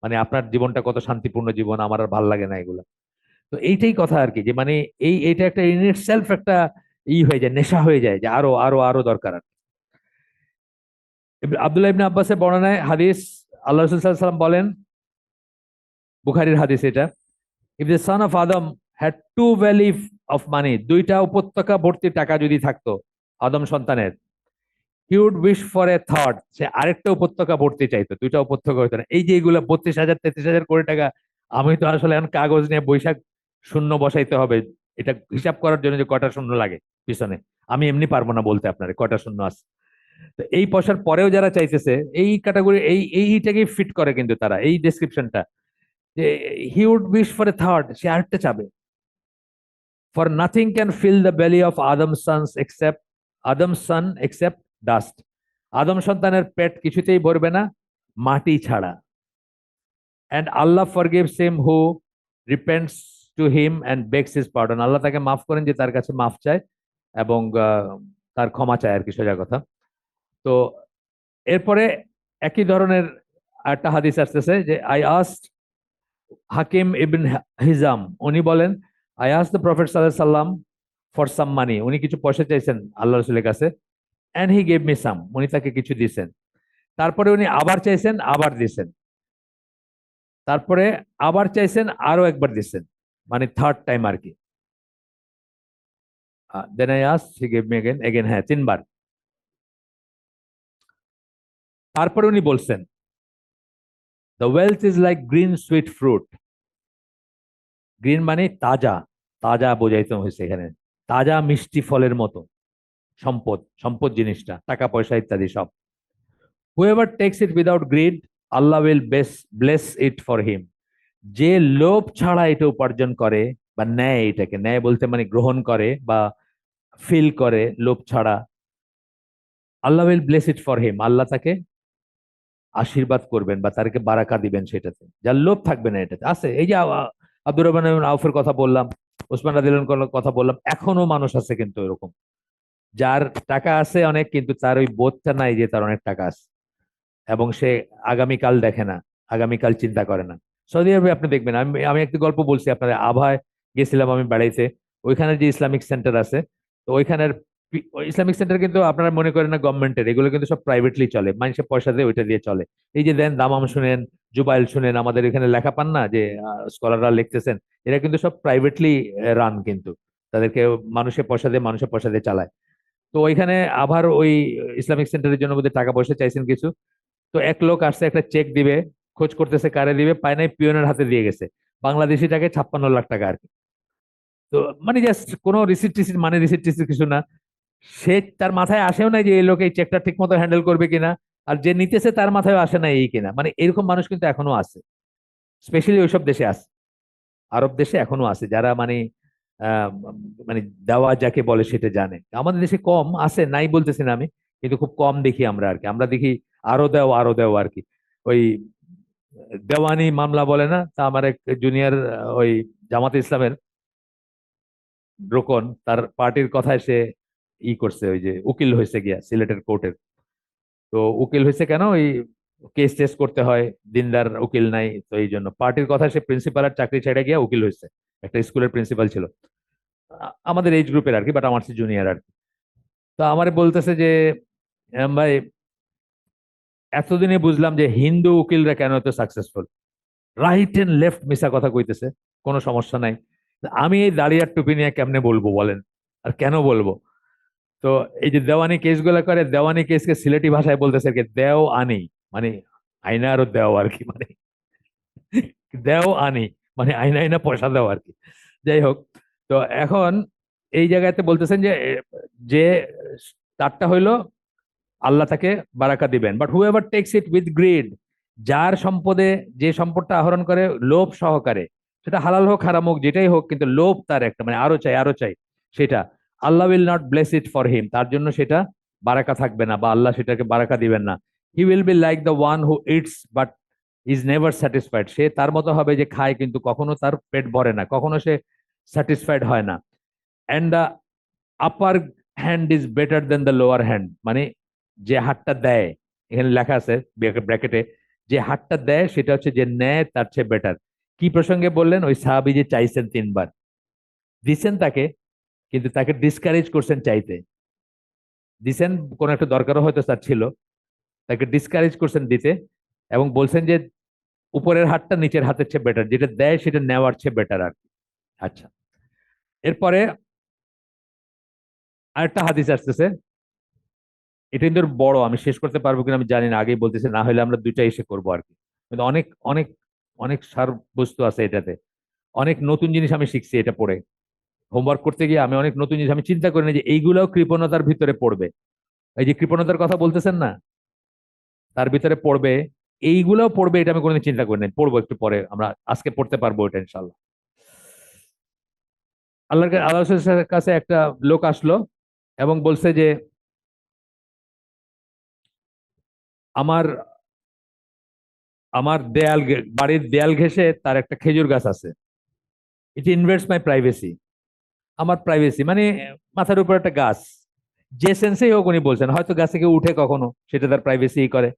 [SPEAKER 1] মানে আপনার জীবনটা কত শান্তিপূর্ণ জীবন, আমার আর ভাল লাগে না এগুলা। তো এইটাই কথা আর কি, যে মানে এইটা একটা ইন সেলফ একটা হয়ে যায়, নেশা হয়ে যায়, যে আরো আরো আরো দরকার। আব্দুল্লাহ ইবনে আব্বাসের বর্ণনায় হাদিস, আল্লাহ রাসূল সাল্লাল্লাহু আলাইহি ওয়াসাল্লাম বলেন, বুখারীর হাদিস এটা, if the son of Adam had two valley of money, দুইটা উপত্যকা ভর্তি টাকা যদি থাকতো আদম সন্তানের, he would wish for a third, সে আরেকটা উপত্যকা ভর্তি চাইতো, দুইটা উপত্যকা হইতো না। এই যে এগুলো 32,000 33,000 কোটি টাকা, আমি তো আসলে এখন কাগজ নিয়ে বৈশাখ শূন্য বসাইতে হবে, এটা হিসাব করার জন্য যে কয়টা শূন্য লাগে পিছনে, আমি এমনি পারবো না বলতে আপনার কয়টা শূন্য আছে। তো এই পয়সার পরেও যারা চাইতেছে, এই ক্যাটাগরি, এইটাকেই ফিট করে কিন্তু তারা, এই ডেসক্রিপশনটা, যে he would wish for a third, সে আরেকটা চাবে। For nothing can fill the belly of Adam's son except dust. আদম সন্তানের পেট কিছুতেই ভরবে না মাটি ছাড়া। And Allah forgives him who repents to him and begs his pardon. আল্লাহ তাকে মাফ করেন যে তার কাছে মাফ চায় এবং তার ক্ষমা চায় আর কি, সোজা কথা। তো এরপরে একই ধরনের একটা হাদিস আসতেছে যে আই আস্কড হাকিম ইবন হিজাম, উনি বলেন আই আস্কড দ্য প্রফেট সাল্লাল্লাহু আলাইহি সাল্লাম ফর সাম মানি, উনি কিছু পয়সা চাইছেন আল্লাহ রাসূলের কাছে, and he gave me some, উনি তাকে কিছু দিয়েছেন। তারপরে উনি আবার চাইছেন, আবার দিয়েছেন। তারপরে আবার চাইছেন, আরো একবার দিয়েছেন, মানে থার্ড টাইম আর কি। Then I asked, he gave me again again, হ্যাঁ তিনবার। তারপরে উনি বলছেন the wealth is like green sweet fruit. Green মানে তাজা, তাজা বোঝাইতে হয়েছে এখানে, তাজা মিষ্টি ফলের মতো সম্পদ। সম্পদ জিনিসটা টাকা পয়সা ইত্যাদি সব। Whoever takes it without greed Allah will bless it for him. যে লোভ ছাড়া এটা উপার্জন করে বা নেয়, এটাকে নেয় বলতে মানে গ্রহণ করে বা ফিল করে লোভ ছাড়া, Allah will bless it for him, আল্লাহ তাকে আশীর্বাদ করবেন বা তাকে বারাকা দিবেন সেটাতে, যার লোভ থাকবে না এটাতে। আছে এই যে আব্দুর রহমান আউফের কথা বললাম, ওসমান রাদিয়াল্লাহু কথা বললাম, এখনো মানুষ আছে কিন্তু এরকম, যার টাকা আছে অনেক কিন্তু তার ওই বোধটা নাই যে তার অনেক টাকা আছে, এবং সে আগামীকাল দেখে না, আগামীকাল চিন্তা করে না। সৌদি আরবে আপনি দেখবেন, আমি আমি একটি গল্প বলছি আপনাদের। আভায় গেছিলাম আমি বেড়াইতে, ওইখানে যে ইসলামিক সেন্টার আছে, তো ওইখানের ইসলামিক সেন্টার কিন্তু আপনারা মনে করেন না গভর্নমেন্টের, এগুলো কিন্তু সব প্রাইভেটলি চলে, মানুষের পয়সা দিয়ে ওইটা দিয়ে চলে। এই যে দেন দামাম শুনেন, জুবাইল শুনেন, আমাদের এখানে লেখা পান না যে স্কলাররা লিখতেছেন, এরা কিন্তু সব প্রাইভেটলি রান, কিন্তু তাদেরকে মানুষের পয়সা দিয়ে চালায়। তো ওইখানে আবার ওই ইসলামিক সেন্টারের জন্য বোধহয় টাকা পয়সা চাইছেন কিছু। তো এক লোক আসছে একটা চেক দিবে, খোঁজ করতেছে কারে দিবে, পায় নাই, পিয়নের হাতে দিয়ে গেছে, বাংলাদেশি টাকায় 56 লাখ টাকা আর কি। তো মানে জাস্ট কোনো রিসিট টিসিট, মানে রিসিট টিসিট কিছু না। সে তার মাথায় আসেও না যে এই লোক এই চেকটা ঠিক মতো হ্যান্ডেল করবে কিনা, আর যে নিতেছে তার মাথায় আসে না এই কিনা, মানে এরকম মানুষ কিন্তু এখনো আছে, স্পেশালি ওইসব দেশে আছে, আরব দেশে এখনো আছে যারা মানে আহ মানে দেওয়া যাকে বলে সেটা জানে। আমাদের দেশে কম আছে, নাই বলতেছি না আমি, কিন্তু খুব কম দেখি আমরা আর কি। আমরা দেখি আরো দেও আরো দেও আর কি। ওই দেওয়ানি মামলা বলে না, তা আমার এক জুনিয়র ওই জামাতে ইসলামের রোকন, তার পার্টির কথায় সে করছে, ওই যে উকিল হয়েছে গিয়া সিলেটের কোর্টের। তো উকিল হয়েছে কেন, ওই কেস টেস করতে হয়, দিনদার উকিল নাই, তো এই জন্য পার্টির কথা সে প্রিন্সিপালের চাকরি ছেড়ে গিয়া উকিল হয়েছে। একটা স্কুলের প্রিন্সিপাল ছিল, আমাদের এইজ গ্রুপের আর কি, বাট আমার চেয়ে জুনিয়র আর কি। তো আমারে বলতেছে যে ভাই, এতদিনে বুঝলাম যে হিন্দু উকিলরা কেন এত সাকসেসফুল, রাইট এন্ড লেফট মিশা কথা কইতেছে, কোনো সমস্যা নাই। আমি এই দাঁড়িয়ে আর টুপি নিয়ে কেমনে বলবো বলেন, আর কেন বলবো? তো এই যে দেওয়ানি কেসগুলো করে, দেওয়ানি কেসকে সিলেটি ভাষায় বলতেছে আর কি দেও আনি, মানে আইনা আরো দেও আর কি, মানে দেও আনি মানে আইনা আইনা পয়সা দাও আর কি। যাই হোক, তো এখন এই জায়গাতে বলতেছেন যে যে তারটা হইলো আল্লাহ তাকে বারাকা দিবেন, but whoever takes it with greed, যার সম্পদে, যে সম্পদটা আহরণ করে লোভ সহকারে, সেটা হালাল হোক হারাম হোক যেটাই হোক, কিন্তু লোভ তার একটা মানে আরো চাই আরো চাই, সেটা Allah will not bless it for him, তার জন্য সেটা বারাকা থাকবে না বা আল্লাহ সেটাকে বারাকা দিবেন না। He will be like the one who eats but is never satisfied, সে তার মতো হবে যে খায় কিন্তু কখনো তার পেট ভরে না, কখনো সে স্যাটিসফাইড হয় না। And the upper hand is better then the lower hand, মানে যে হাতটা দেয়, এখানে লেখা আছে ব্র্যাকেটে, যে হাতটা দেয় সেটা হচ্ছে যে নেয় তার চেয়ে বেটার। কি প্রসঙ্গে বললেন? ওই সাহাবী যে চাইছেন তিনবার, দিছেন তাকে, কিন্তু তাকে ডিসকারেজ করছেন চাইতে। দিছেন, কোন একটা দরকারও হয়তো তার ছিল, তাকে ডিসকারেজ করছেন দিতে, এবং বলছেন যে উপরের হাতটা নিচের হাতের চেয়ে বেটার, যেটা দেয় সেটা নেওয়ার চেয়ে বেটার আর কি। আচ্ছা, এরপরে আরেকটা হাদিস আসতেছে, এটা কিন্তু বড়, আমি শেষ করতে পারবো কিনা আমি জানি না, আগেই বলতেছি, না হলে আমরা দুইটা এসে করবো আর কি। কিন্তু অনেক অনেক অনেক সার বস্তু আছে এটাতে, অনেক নতুন জিনিস আমি শিখছি এটা পড়ে। হোমওয়ার্ক করতে গিয়ে আমি অনেক নতুন জিনিস আমি চিন্তা করি না যে এইগুলাও কৃপণতার ভিতরে পড়বে। এই যে কৃপণতার কথা বলতেছেন না, তার ভিতরে পড়বে, এইগুলাও পড়বে, এটা আমি কোনোদিন চিন্তা করি না। পড়বো একটু পরে, আমরা আজকে পড়তে পারবো এটা ইনশাল্লাহ। আল্লাহ রসুলের কাছে একটা লোক আসলো এবং বলছে যে আমার আমার বাড়ির দেয়াল ঘেঁষে তার একটা খেজুর গাছ আছে। ইট ইনভেস্ট মাই প্রাইভেসি, আমার প্রাইভেসি মানে মাথার উপর একটা গাছ। যে সেন্সেই হোক উনি বলছেন, হয়তো গাছ থেকে উঠে কখনো, সেটা তার প্রাইভেসি করে।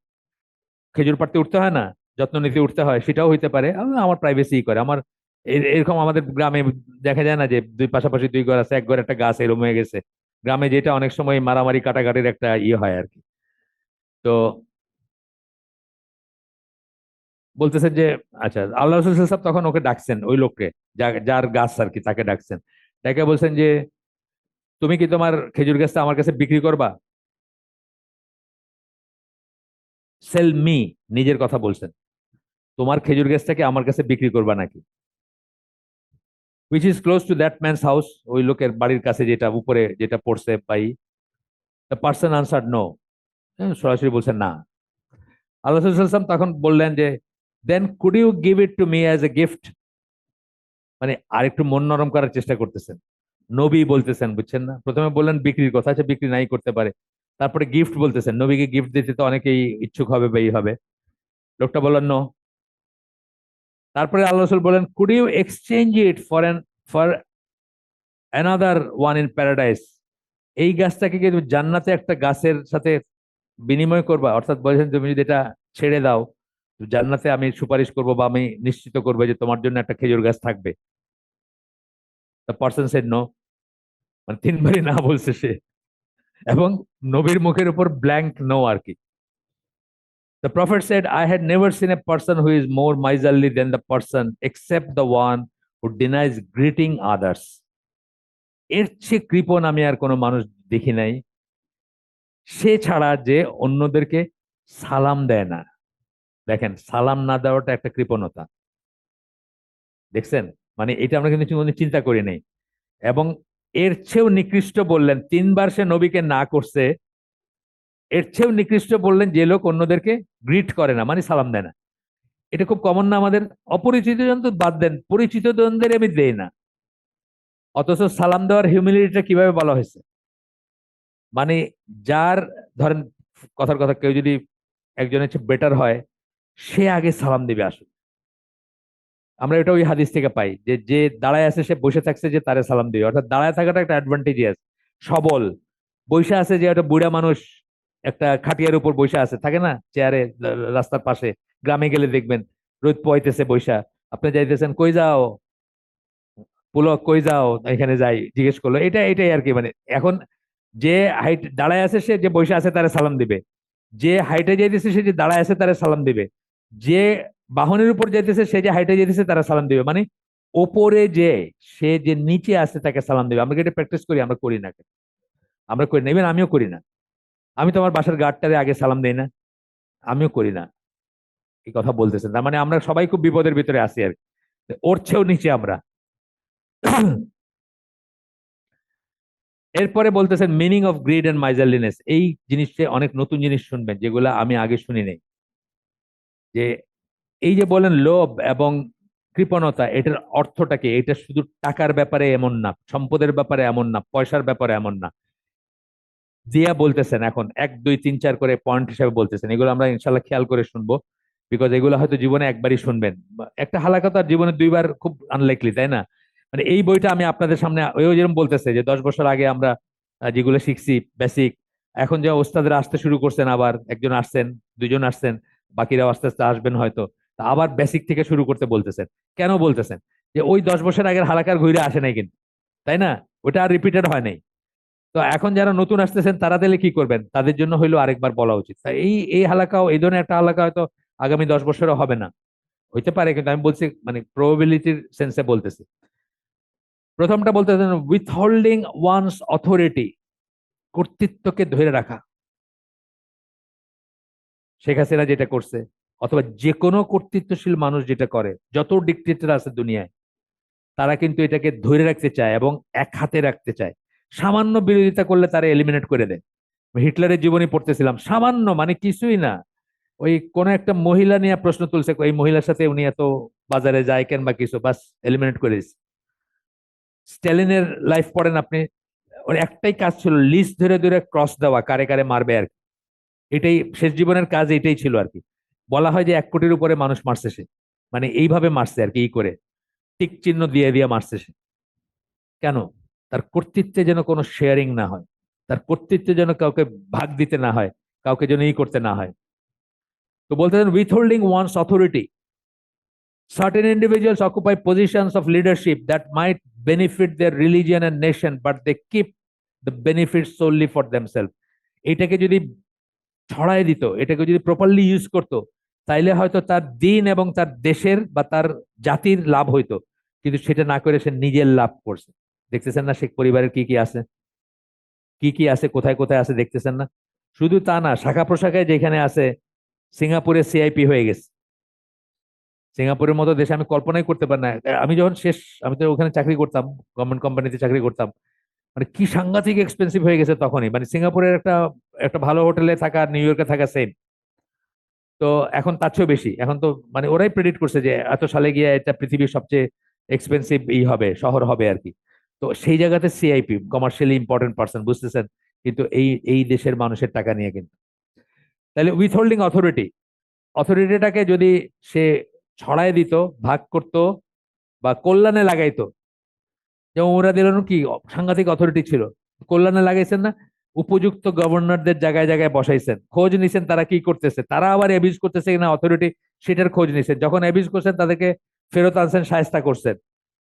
[SPEAKER 1] খেজুর পাড়তে উঠতে হয় না, যত্ন নিতে উঠতে হয়, সেটাও হইতে পারে। আমার প্রাইভেসি করে আমার। এরকম আমাদের গ্রামে দেখা যায় না যে দুই পাশাপাশি দুই ঘর আছে, এক ঘর একটা গাছ এরকম হয়ে গেছে গ্রামে, যেটা অনেক সময় মারামারি কাটাকাটির একটা ইয়ে হয় আর কি। তো বলতেছেন যে আচ্ছা, আল্লাহ রসুল সাহেব তখন ওকে ডাকছেন, ওই লোককে, যার গাছ আর কি, তাকে ডাকছেন। তাকে বলছেন যে তুমি কি তোমার খেজুর গাছটা আমার কাছে বিক্রি করবা? সেল মি, নিজের কথা বলছেন। তোমার খেজুর গাছটাকে আমার কাছে বিক্রি করবা নাকি? Which is close to that man's house, ওই লোকের বাড়ির কাছে, যেটা উপরে যেটা পড়ছে পাই। দ্য পার্সন আনসার নো, সরাসরি বলছেন না। আল্লাহ সাল্লাম তখন বললেন যে then could you give it to me as a gift, মানে আরেকটু মন নরম করার চেষ্টা করতেছেন। নবী বলতেছেন, বুঝছেন না? প্রথমে বললেন বিক্রির কথা, আচ্ছা বিক্রি নাই করতে পারে। তারপরে গিফট বলতেছেন, নবীকে গিফট দিতে তো অনেকেই ইচ্ছুক হবে বা ই হবে। লোকটা বললেন নো। তারপরে আল্লাহ রসুল বলেন could you exchange it for another one in paradise, এই গাছটাকে কি তুমি জান্নাতে একটা গাছের সাথে বিনিময় করবা? অর্থাৎ বলেছেন তুমি যদি এটা ছেড়ে দাও, জান্নাতে আমি সুপারিশ করব বা আমি নিশ্চিত করবো যে তোমার জন্য একটা খেজুর গাছ থাকবে। দ্য পার্সন সেড নো, মানে তিনবারই না বলছে সে। এবং নবীর মুখের উপর ব্ল্যাঙ্ক নো আর কি। The prophet said, I had never seen a person who is more miserly than the person except the one who denies greeting others. এর চেয়ে কৃপণ আমি আর কোনো মানুষ দেখি নাই, সে ছাড়া যে অন্যদেরকে সালাম দেয় না। দেখেন, সালাম না দেওয়াটা একটা কৃপণতা, দেখছেন? মানে এটা আমরা কিন্তু কোনোদিন চিন্তা করি নাই। এবং এর চেয়েও নিকৃষ্ট বললেন, তিনবার সে নবীকে না করছে, এর চেয়েও নিকৃষ্ট বললেন যে লোক অন্যদেরকে গ্রিট করে না, মানে সালাম দেয় না। এটা খুব কমন না আমাদের? অপরিচিত জন তো বাদ দেন, পরিচিত জনদের আমি দেই না, অথচ সালাম দেওয়ার হিউমিলিটিটা কিভাবে বলা হয়েছে। মানে যার, ধরেন কথার কথা, কেউ যদি একজনের চেয়ে বেটার হয়, সে আগে সালাম দিবে আসলে। আমরা এটা ওই হাদিস থেকে পাই যে যে দাঁড়ায় আছে সে বসে থাকছে যে তারে সালাম দিবে, অর্থাৎ দাঁড়ায় থাকাটা একটা অ্যাডভান্টেজিয়াস। সবল বসে আছে যে একটা বুড়া মানুষ একটা খাটিয়ার উপর বসে আছে, থাকে না চেয়ারে, রাস্তার পাশে, গ্রামে গেলে দেখবেন রোদ পোয়াইতেছে বৈশা, আপনি যাইতেছেন কই যাও, পুলক কই যাও, এখানে যাই, জিজ্ঞেস করলো, এটাই আর কি। মানে এখন যে হাইট দাঁড়ায় আছে সে যে বসে আছে তারে সালাম দিবে, যে হাইটে যাইতেছে সে যে দাঁড়ায় আছে তারে সালাম দিবে, যে বাহনের উপর যাইতেছে সে যে হাইটে যাইতেছে তারা সালাম দিবে। মানে ওপরে যে, সে যে নিচে আছে তাকে সালাম দিবে। আমরা কি এটা প্র্যাকটিস করি? আমরা করি না। আমরা করি না, ইভেন আমিও করি না। আমি তো আমার বাসার গার্ডটারে আগে সালাম দেই না, আমিও করি না। এই কথা বলতেছেন, তার মানে আমরা সবাই খুব বিপদের ভিতরে আছি আর কি। ওর চেয়েও নিচে আমরা। এরপরে বলতেছেন মিনিং অফ গ্রিড এন্ড মাইজারলিনেস, এই জিনিসটা অনেক নতুন জিনিস শুনবেন যেগুলো আমি আগে শুনি নাই। যে এই যে বলেন লোভ এবং কৃপণতা, এটার অর্থটা কি? এটা শুধু টাকার ব্যাপারে এমন না, সম্পদের ব্যাপারে এমন না, পয়সার ব্যাপারে এমন না। দিয়া বলতেছেন এখন এক দুই তিন চার করে পয়েন্ট হিসাবে বলতেছেন, এগুলো আমরা ইনশাল্লাহ খেয়াল করে শুনবো, বিকজ এগুলো হয়তো জীবনে একবারই শুনবেন। একটা হালাকা তো আর জীবনে দুইবার খুব আনলাইকলি, তাই না? মানে এই বইটা আমি আপনাদের সামনে, ওই যেরকম বলতেছে যে 10 বছর আগে আমরা যেগুলো শিখছি বেসিক, এখন যে ওস্তাদরা আসতে শুরু করছেন, আবার একজন আসছেন, দুজন আসছেন, বাকিরাও আস্তে আস্তে আসবেন হয়তো, তা আবার বেসিক থেকে শুরু করতে বলতেছেন। কেন বলতেছেন? যে ওই 10 বছর আগের হালাকার ঘুরে আসে নাই কিন্তু, তাই না? ওটা আর রিপিটেড হয় নাই। তো এখন যারা নতুন আসতেছেন তারা তাহলে কি করবেন? তাদের জন্য হইলো আরেকবার বলা উচিত। তাই এই এই হালাকাও, এই ধরনের একটা হালাকা হয়তো আগামী 10 বছরও হবে না, হইতে পারে, কিন্তু আমি বলছি মানে প্রবাবিলিটির সেন্সে বলতেছি। প্রথমটা বলতেছেন উইথহোল্ডিং ওয়ানস অথরিটি, কর্তৃত্বকে ধরে রাখা। শেখ হাসিনা যেটা করছে, অথবা যে কোনো কর্তৃত্বশীল মানুষ যেটা করে, যত ডিক্টেটর আছে দুনিয়ায়, তারা কিন্তু এটাকে ধরে রাখতে চায় এবং এক হাতে রাখতে চায়। সামান্য বিরোধিতা করলে তারা এলিমিনেট করে দেয়। হিটলারের জীবনী পড়তেছিলাম, সামান্য মানে কিছুই না, ওই কোন একটা মহিলা নিয়ে প্রশ্ন তুলছে, এই মহিলার সাথে উনি এত বাজারে যায় কেন বা কিছু, বাস এলিমিনেট করে দিচ্ছে। স্ট্যালিনের লাইফ পড়েন আপনি, ওর একটাই কাজ ছিল লিস্ট ধরে ধরে ক্রস দেওয়া, কারে কারে মারবে আর কি। এটাই শেষ জীবনের কাজ, এটাই ছিল আর কি। বলা হয় যে 1 কোটির উপরে মানুষ মারছে সে, মানে এইভাবে মারছে আর কি, এই করে টিক চিহ্ন দিয়ে দিয়ে মারছে সে। কেন? তার কর্তৃত্বে যেন কোনো শেয়ারিং না হয়, তার কর্তৃত্বে যেন কাউকে ভাগ দিতে না হয়, কাউকে যেন ই করতে না হয়। তো বলতেছেন withholding one's authority, certain individuals occupy positions of leadership that might benefit their religion and nation, but they keep the benefits solely for themselves. এটাকে যদি ছড়াই দিত, এটাকে যদি প্রপারলি ইউজ করতো, তাইলে হয়তো তার দিন এবং তার দেশের বা তার জাতির লাভ হইতো। কিন্তু সেটা না করে সে নিজের লাভ করছে। দেখতেছেন না শেখ পরিবারের কি কি আছে, কি কি আছে, কোথায় কোথায় আছে, দেখতেছেন না? শুধু তা না, শাখা প্রশাখায় যেখানে আছে, সিঙ্গাপুরে সিআইপি হয়ে গেছে। সিঙ্গাপুরের মতো দেশে আমি কল্পনাই করতে পারি না। আমি যখন শেষ, আমি তো ওখানে চাকরি করতাম, গভর্নমেন্ট কোম্পানিতে চাকরি করতাম, মানে কি সাংঘাতিক এক্সপেন্সিভ হয়ে গেছে তখনই। মানে সিঙ্গাপুরের একটা একটা ভালো হোটেলে থাকা আর নিউ ইয়র্কে থাকা সেম। তো এখন তার চেয়েও বেশি। এখন তো মানে ওরাই প্রেডিক্ট করছে যে এত সালে গিয়ে এটা পৃথিবীর সবচেয়ে এক্সপেন্সিভ ই হবে, শহর হবে আর কি। তো সেই জায়গাতে সিআইপি, কমার্শিয়ালি ইম্পর্টেন্ট পার্সন, বুঝতেছেন? কিন্তু এই এই দেশের মানুষের টাকা নিয়ে কিন্তু। তাহলে উইথ হোল্ডিং অথরিটি, অথরিটিটাকে যদি সে ছড়ায় দিত, ভাগ করত বা কল্যাণে লাগাইতো, যেমন ওরা দিলেন কি সাংঘাতিক অথরিটি ছিল, কল্যাণে লাগাইছেন না? উপযুক্ত গভর্নরদের জায়গায় জায়গায় বসাইছেন, খোঁজ নিছেন তারা কি করতেছে, তারা আবার অ্যাবিউজ করতেছে কিনা অথরিটি, সেটার খোঁজ নিছেন। যখন অ্যাবিউজ করছেন তাদেরকে ফেরত আনছেন, শায়েস্তা করছেন।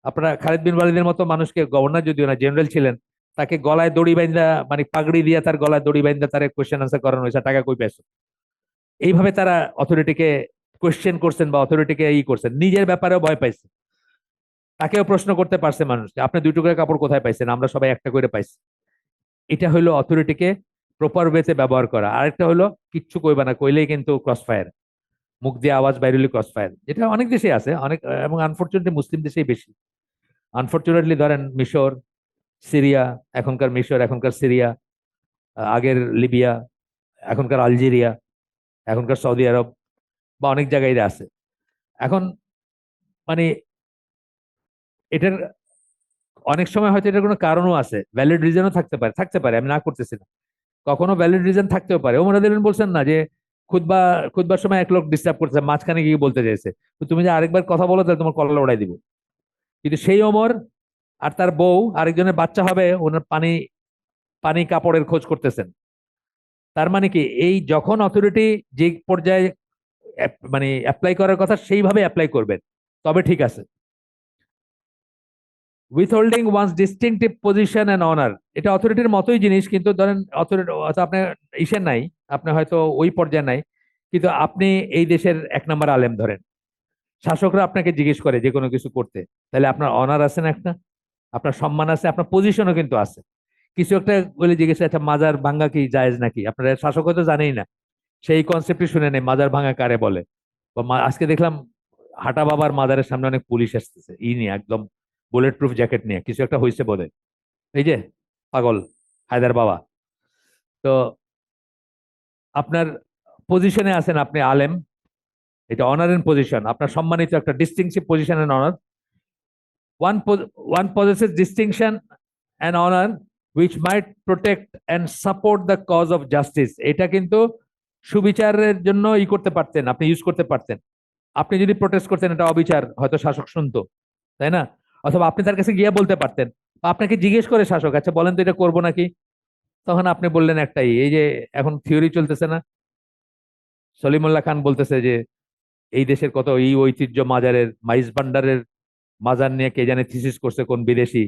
[SPEAKER 1] আপনারা খালিদ বিন ওয়ালিদের মতো মানুষকে, গভর্নর যদিও না, জেনারেল ছিলেন, তাকে গলায় দড়ি বাইন্দা, মানে পাগড়ি দিয়ে তার গলায় দড়ি বাইন্দা তার কোয়েশ্চেন আনসার করানো হয়েছে, টাকা কই পেয়েছো। এইভাবে তারা অথরিটিকে কোয়েশ্চেন করছেন বা অথরিটিকে ই করছেন, নিজের ব্যাপারেও ভয় পাইছে। তাকেও প্রশ্ন করতে পারছে মানুষ যে আপনি 2 টুকরা কাপড় কোথায় পাইছেন, আমরা সবাই একটা করে পাইছি। এটা হলো অথরিটিকে প্রপার ওয়েতে ব্যবহার করা। আরেকটা হলো কিচ্ছু কইবা না, কইলেই কিন্তু ক্রস ফায়ার, মুখ দিয়ে আওয়াজ বাইরেলি ক্রস ফায়ার, যেটা অনেক দেশে আছে, অনেক, এবং আনফরচুনেটলি মুসলিম দেশেই বেশি। আনফরচুনেটলি ধরেন মিশর, সিরিয়া, এখনকার মিশর, এখনকার সিরিয়া, আগের লিবিয়া, এখনকার আলজেরিয়া, এখনকার সৌদি আরব, বা অনেক জায়গায় আছে। এখন মানে এটার অনেক সময় হয়তো এটার কোনো কারণও আছে, ভ্যালিড রিজনও থাকতে পারে, থাকতে পারে, আমি না করতেছি না। কখনো ভ্যালিড রিজন থাকতেও পারে। ওমর রাদিয়াল্লাহু বলছেন না যে খুতবা, খুতবার সময় এক লোক ডিস্টার্ব করতেছে, মাঝখানে গিয়ে বলতে চাইছে, তো তুমি যে আরেকবার কথা বলো তাহলে তোমার কল্লা উড়াই দিব। কিন্তু সেই ওমর আর তার বউ, আরেকজনের বাচ্চা হবে, ওনার পানি, পানি কাপড়ের খোঁজ করতেছেন। তার মানে কি, এই যখন অথরিটি যে পর্যায়ে মানে অ্যাপ্লাই করার কথা সেইভাবে অ্যাপ্লাই করবেন, তবে ঠিক আছে। Withholding one's distinctive position and honour, এটা অথরিটির মতোই জিনিস, কিন্তু ধরেন অথরিটি আপনার ইসে নাই, আপনি হয়তো ওই পর্যায়ে নাই, কিন্তু আপনি এই দেশের 1 নম্বর আলেম ধরেন, শাসকরা আপনাকে জিজ্ঞেস করে যে কোনো কিছু করতে, তাহলে আপনার অনার আছে না একটা, আপনার সম্মান আছে, আপনার পজিশনও কিন্তু আছে। কিছু একটা বলে জিজ্ঞেস, আচ্ছা মাজার ভাঙ্গা কি জায়েজ নাকি, আপনার শাসক হয়তো জানেই না, সেই কনসেপ্টই শুনে নেই মাজার ভাঙা কারে বলে। বা আজকে দেখলাম হাটা বাবার মাজারের সামনে অনেক পুলিশ আসতেছে, ই নিয়ে একদম বুলেট প্রুফ জ্যাকেট নিয়ে, কিছু একটা হয়েছে বোধহয়। এই যে পাগল হায়দার বাবা। তো আপনার পজিশনে আছেন, আপনি আলেম, এটা অনার এন্ড পজিশন, আপনার সম্মানিত একটা distinctive position and honour. One one possesses distinction and honour which might protect and support the cause of justice, এটা কিন্তু সুবিচারের জন্য ই করতে পারতেন, আপনি ইউজ করতে পারতেন। আপনি যদি প্রোটেস্ট করতেন এটা অবিচার, হয়তো শাসক শুনতো, তাই না? অথবা আপনি তার কাছে গিয়ে বলতে পারতেন, বা আপনাকে জিজ্ঞেস করে শাসক, আচ্ছা বলেন তো এটা করবো নাকি, তখন আপনি বললেন একটাই, এই যে এখন থিওরি চলতেছে না, সলিমুল্লাহ খান বলতেছে যে এই দেশের কত এই ঐতিহ্য, মাজারের মাইজ ভান্ডারের মাজার নিয়ে কে জানে থিসিস করছে কোন বিদেশি,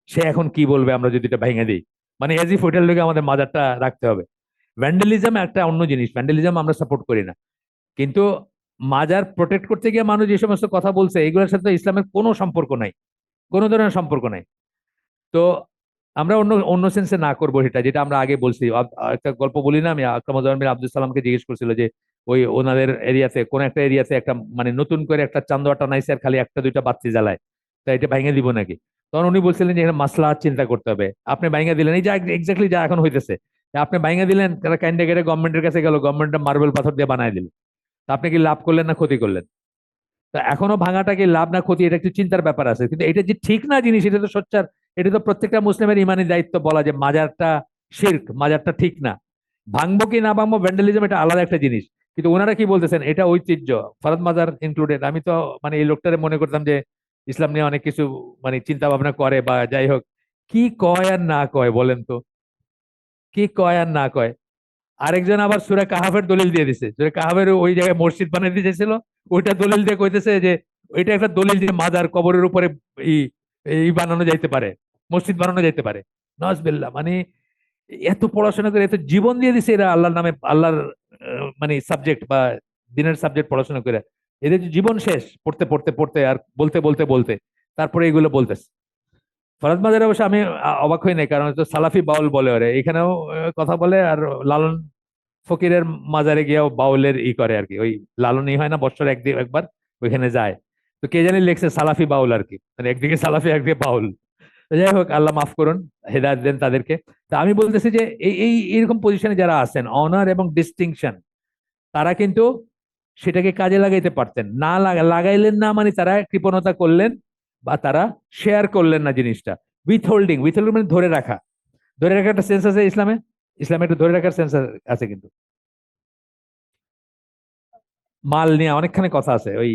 [SPEAKER 1] সে এখন কি বলবে আমরা যদি এটা ভেঙে দিই। মানে এজ ইফ ওইটার লেগে আমাদের মাজারটা রাখতে হবে। ভ্যান্ডালিজম একটা অন্য জিনিস, ভ্যান্ডালিজম আমরা সাপোর্ট করি না, কিন্তু মাজার প্রোটেক্ট করতে গিয়ে মানুষ যে সমস্ত কথা বলছে এগুলোর সাথে ইসলামের কোনো সম্পর্ক নাই, কোনো ধরনের সম্পর্ক নাই। তো আমরা অন্য অন্য সেন্সে না করবো সেটা, যেটা আমরা আগে বলছি। একটা গল্প বলি না, আমি আকরামুজ্জামান বিন আব্দুল সালামকে জিজ্ঞেস করছিল যে ওই ওনাদের এরিয়াতে কোন একটা এরিয়াতে একটা মানে নতুন করে একটা চান্দোয়া টানাইছে আর খালি একটা দুইটা বাতি জ্বালায়, তা এটা ভাঙে দিব নাকি? তখন উনি বলছিলেন যে এখানে মাসলাহাত চিন্তা করতে হবে। আপনি ভাঙা দিলেন, এই যে এক্স্যাক্টলি যা এখন হইতেছে, আপনি ভাঙা দিলেন, তারা কাইন্ডে গেটে গভর্নমেন্টের কাছে গেল, গভর্নমেন্ট মার্বেল পাথর দিয়ে বানায় দিল, তা আপনি কি লাভ করলেন না ক্ষতি করলেন? তো এখনো ভাঙাটা কি লাভ না ক্ষতি, এটা একটু চিন্তার ব্যাপার আছে, কিন্তু এটা যে ঠিক না জিনিস এটা তো সোচ্চার, এটা তো প্রত্যেকটা মুসলিমের ইমানি দায়িত্ব বলা যে মাজারটা শিরক, মাজারটা ঠিক না। ভাঙবো কি না ভাঙবো ভ্যান্ডালিজম এটা আলাদা একটা জিনিস, কিন্তু ওনারা কি বলতেছেন এটা ঐতিহ্য, ফরদ মাজার ইনক্লুডেড। আমি তো মানে এই লোকটারে মনে করতাম যে ইসলাম নিয়ে অনেক কিছু মানে চিন্তা ভাবনা করে বা যাই হোক, কি কয় আর না কয় বলেন তো, কি কয় আর না কয়। আরেকজন আবার সূরা কাহাফের দলিল দিয়ে দিছে, সূরা কাহাফের ওই জায়গায় মসজিদ বানিয়ে দিয়েছিল, ওইটা দলিল দিয়ে কইতেছে যে ওইটা একটা দলিল যে মাজার কবরের উপরে ই ই বানানো যাইতে পারে, মসজিদ বানানো যাইতে পারে। নাউজুবিল্লাহ, মানে এত পড়াশোনা করে এত জীবন দিয়ে দিছে এরা আল্লাহর নামে, আল্লাহর মানে সাবজেক্ট বা দিনের সাবজেক্ট পড়াশোনা করে, এদের যে জীবন শেষ পড়তে পড়তে পড়তে আর বলতে বলতে বলতে, তারপরে এগুলো বলতেছে। ফরাদ মাজারে অবশ্য আমি অবাক হই নাই, কারণ তো সালাফি বাউল বলে ওরে, এখানেও কথা বলে, আর লালন ফকিরের মাজারে গিয়েও বাউলের ই করে আর কি, ওই লালনই হয় না বছর একদিন একবার, ওইখানে যায়। তো কে জানি লেখছে সালাফি বাউল আর কি, মানে একদিকে সালাফি একদিকে বাউল। তো যাই হোক, আল্লাহ মাফ করুন, হেদায়েত দেন তাদেরকে। তা আমি বলতেছি যে এই এই এরকম পজিশনে যারা আছেন, অনার এবং ডিস্টিংশন, তারা কিন্তু সেটাকে কাজে লাগাইতে পারতেন না, লাগাইলেন না মানে তারা কৃপণতা করলেন বা তারা শেয়ার করলেন না জিনিসটা। উইথ হোল্ডিং, উইথ হোল্ডিং মানে ধরে রাখা, ধরে রাখার একটা সেন্স আছে ইসলামে, ইসলামে একটা ধরে রাখার সেন্স আছে কিন্তু। মাল নিয়ে অনেকখানি কথা আছে, ওই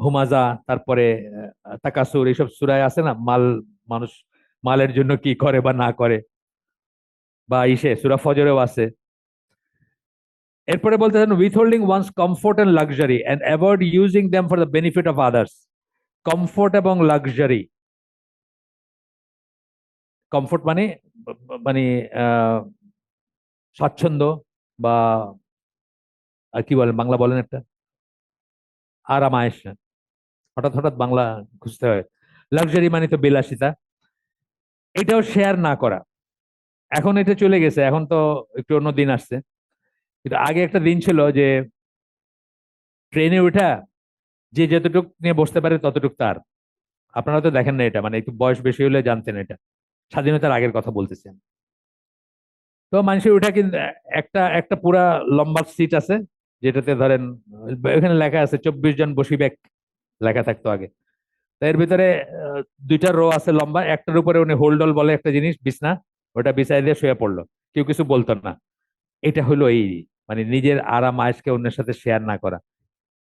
[SPEAKER 1] হুমাজা, তারপরে তাকাসুর, এইসব সূরায় আছে না মাল, মানুষ মালের জন্য কি করে বা না করে, বা ইসে সূরা ফজরেও আছে। এরপরে বলতেছেন withholding one's comfort and luxury and avoid using them for the benefit of others. Comfort এবং লাক্সারি, কমফোর্ট মানে মানে আহ স্বাচ্ছন্দ্য বা আর কি বলেন, বাংলা বলেন একটা, আরাম আয়েশ, হঠাৎ হঠাৎ বাংলা খুঁজতে হয়। লাক্সারি মানে তো বিলাসিতা, এটাও শেয়ার না করা। এখন এটা চলে গেছে, এখন তো একটু অন্য দিন আসছে, কিন্তু আগে একটা দিন ছিল যে ট্রেনে উঠা যে যতটুক নিয়ে বসতে পারে ততটুক তার। আপনারা তো দেখেন না এটা, মানে একটু বয়স বেশি হলে জানতেন এটা, স্বাধীনতার আগের কথা বলতেছেন। তো মানুষের ওঠা কিন্তু একটা একটা পুরা লম্বা সিট আছে, যেটাতে ধরেন এখানে লেখা আছে 24 জন বসিবে, লেখা থাকতো আগে। তো এর ভিতরে দুইটা রো আছে লম্বা, একটার উপরে উনি হোল্ডল বলে একটা জিনিস, বিছনা, ওটা বিছাই দিয়ে শুয়ে পড়লো, কেউ কিছু বলতো না। এটা হলো এই মানে নিজের আরাম আয়েশকে অন্যের সাথে শেয়ার না করা,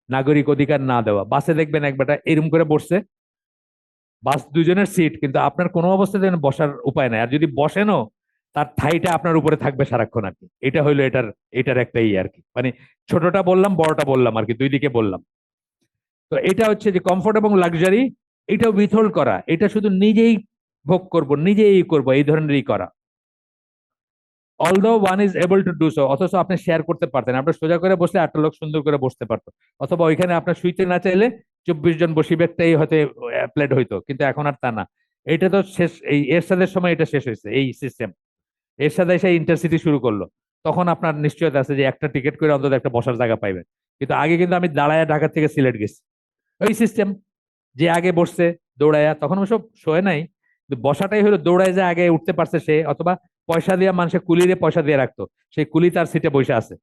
[SPEAKER 1] নাগরিক অধিকার না দেওয়া। বাসে দেখবেন এক বেটা এরম করে বসছে, বাস দুজনের সিট, কিন্তু আপনার কোনো অবস্থাতে বসার উপায় নাই, আর যদি বসেনও তার থাইটা আপনার উপরে থাকবে সারাক্ষণ আর কি। এটা হইলো এটার এটার একটা আর কি, মানে ছোটটা বললাম বড়টা বললাম আর কি, দুই দিকে বললাম। তো এটা হচ্ছে যে কমফোর্ট এবং লাক্সারি, এটাও উইথহোল্ড করা, এটা শুধু নিজেই ভোগ করব, নিজেই করব, এই ধরনেরই করা। Although one is able to do so, অথচ আপনি শেয়ার করতে পারতেন, আপনি সোজা করে বসলে 8টা লোক সুন্দর করে বসতে পারতো, অথবা ওইখানে আপনার শুইতে না চাইলে 24 জন বসিবে একটাই হয়তো অ্যাপ্লাইড হইতো, কিন্তু এখন আর তা না। এটা তো শেষ, এই এরশাদের সময় এটা শেষ হয়েছে এই সিস্টেম। এরশাদ এসে ইন্টারসিটি শুরু করলো, তখন আপনার নিশ্চয়তা আছে যে একটা টিকিট করে অন্তত একটা বসার জায়গা পাইবেন। কিন্তু আগে কিন্তু আমি দাঁড়ায় ঢাকা থেকে সিলেট গেছি, ওই সিস্টেম, যে আগে বসছে দৌড়াইয়া, তখন ওসব শোয় নাই, কিন্তু বসাটাই হলো দৌড়ায়, যে আগে উঠতে পারছে সে, অথবা পয়সা দিয়ে মানুষের কুলিরে পয়সা দিয়ে রাখতো, সেই কুলি তার সিটে বসে আছে,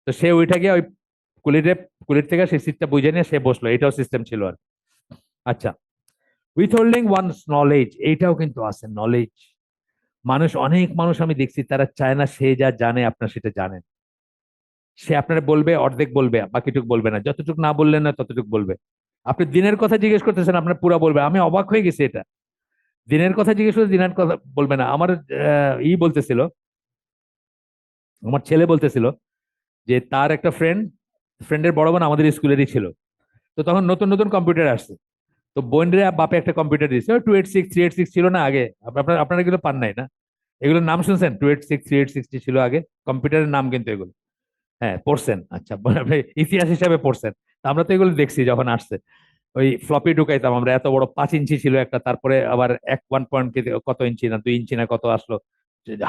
[SPEAKER 1] তো সে উঠে গিয়ে ওই কুলিরে, কুলির থেকে সেই সিটটা বুঝে নিয়ে সে বসলো, এটাও সিস্টেম ছিল আর। আচ্ছা, উইথহোল্ডিং ওয়ানস নলেজ, এইটাও কিন্তু আছে নলেজ। মানুষ, অনেক মানুষ আমি দেখছি তারা চায় না সে যা জানে আপনার সেটা জানেন। সে আপনার বলবে অর্ধেক বলবে, বাকিটুক বলবে না, যতটুক না বললেন না ততটুক বলবে। আপনি দিনের কথা জিজ্ঞেস করতেছেন, আপনার পুরা বলবে। আমি অবাক হয়ে গেছি এটা, দিনের কথা জিজ্ঞেস করতে দিনের কথা বলবে না। আমার বলতেছিল, আমার ছেলে বলতেছিল যে তার একটা ফ্রেন্ডের বড় বোন আমাদের স্কুলেরই ছিল। তো তখন নতুন নতুন কম্পিউটার আসছে, তো বোনরা বাপে একটা কম্পিউটার দিয়েছে, 286 386 ছিল না আগে, আপনারা এগুলো পান নাই না, এগুলোর নাম শুনছেন? 286 386 ছিল আগে কম্পিউটারের নাম, কিন্তু এগুলো হ্যাঁ পড়ছেন, আচ্ছা আপনি ইতিহাস হিসাবে পড়ছেন। তা আমরা তো এগুলো দেখছি যখন আসছে, ওই ফ্লপি ঢুকাইতাম আমরা, এত বড় 5 ইঞ্চি ছিল একটা, তারপরে আবার 1 পয়েন্ট কত ইঞ্চি না 2 ইঞ্চি না কত আসলো,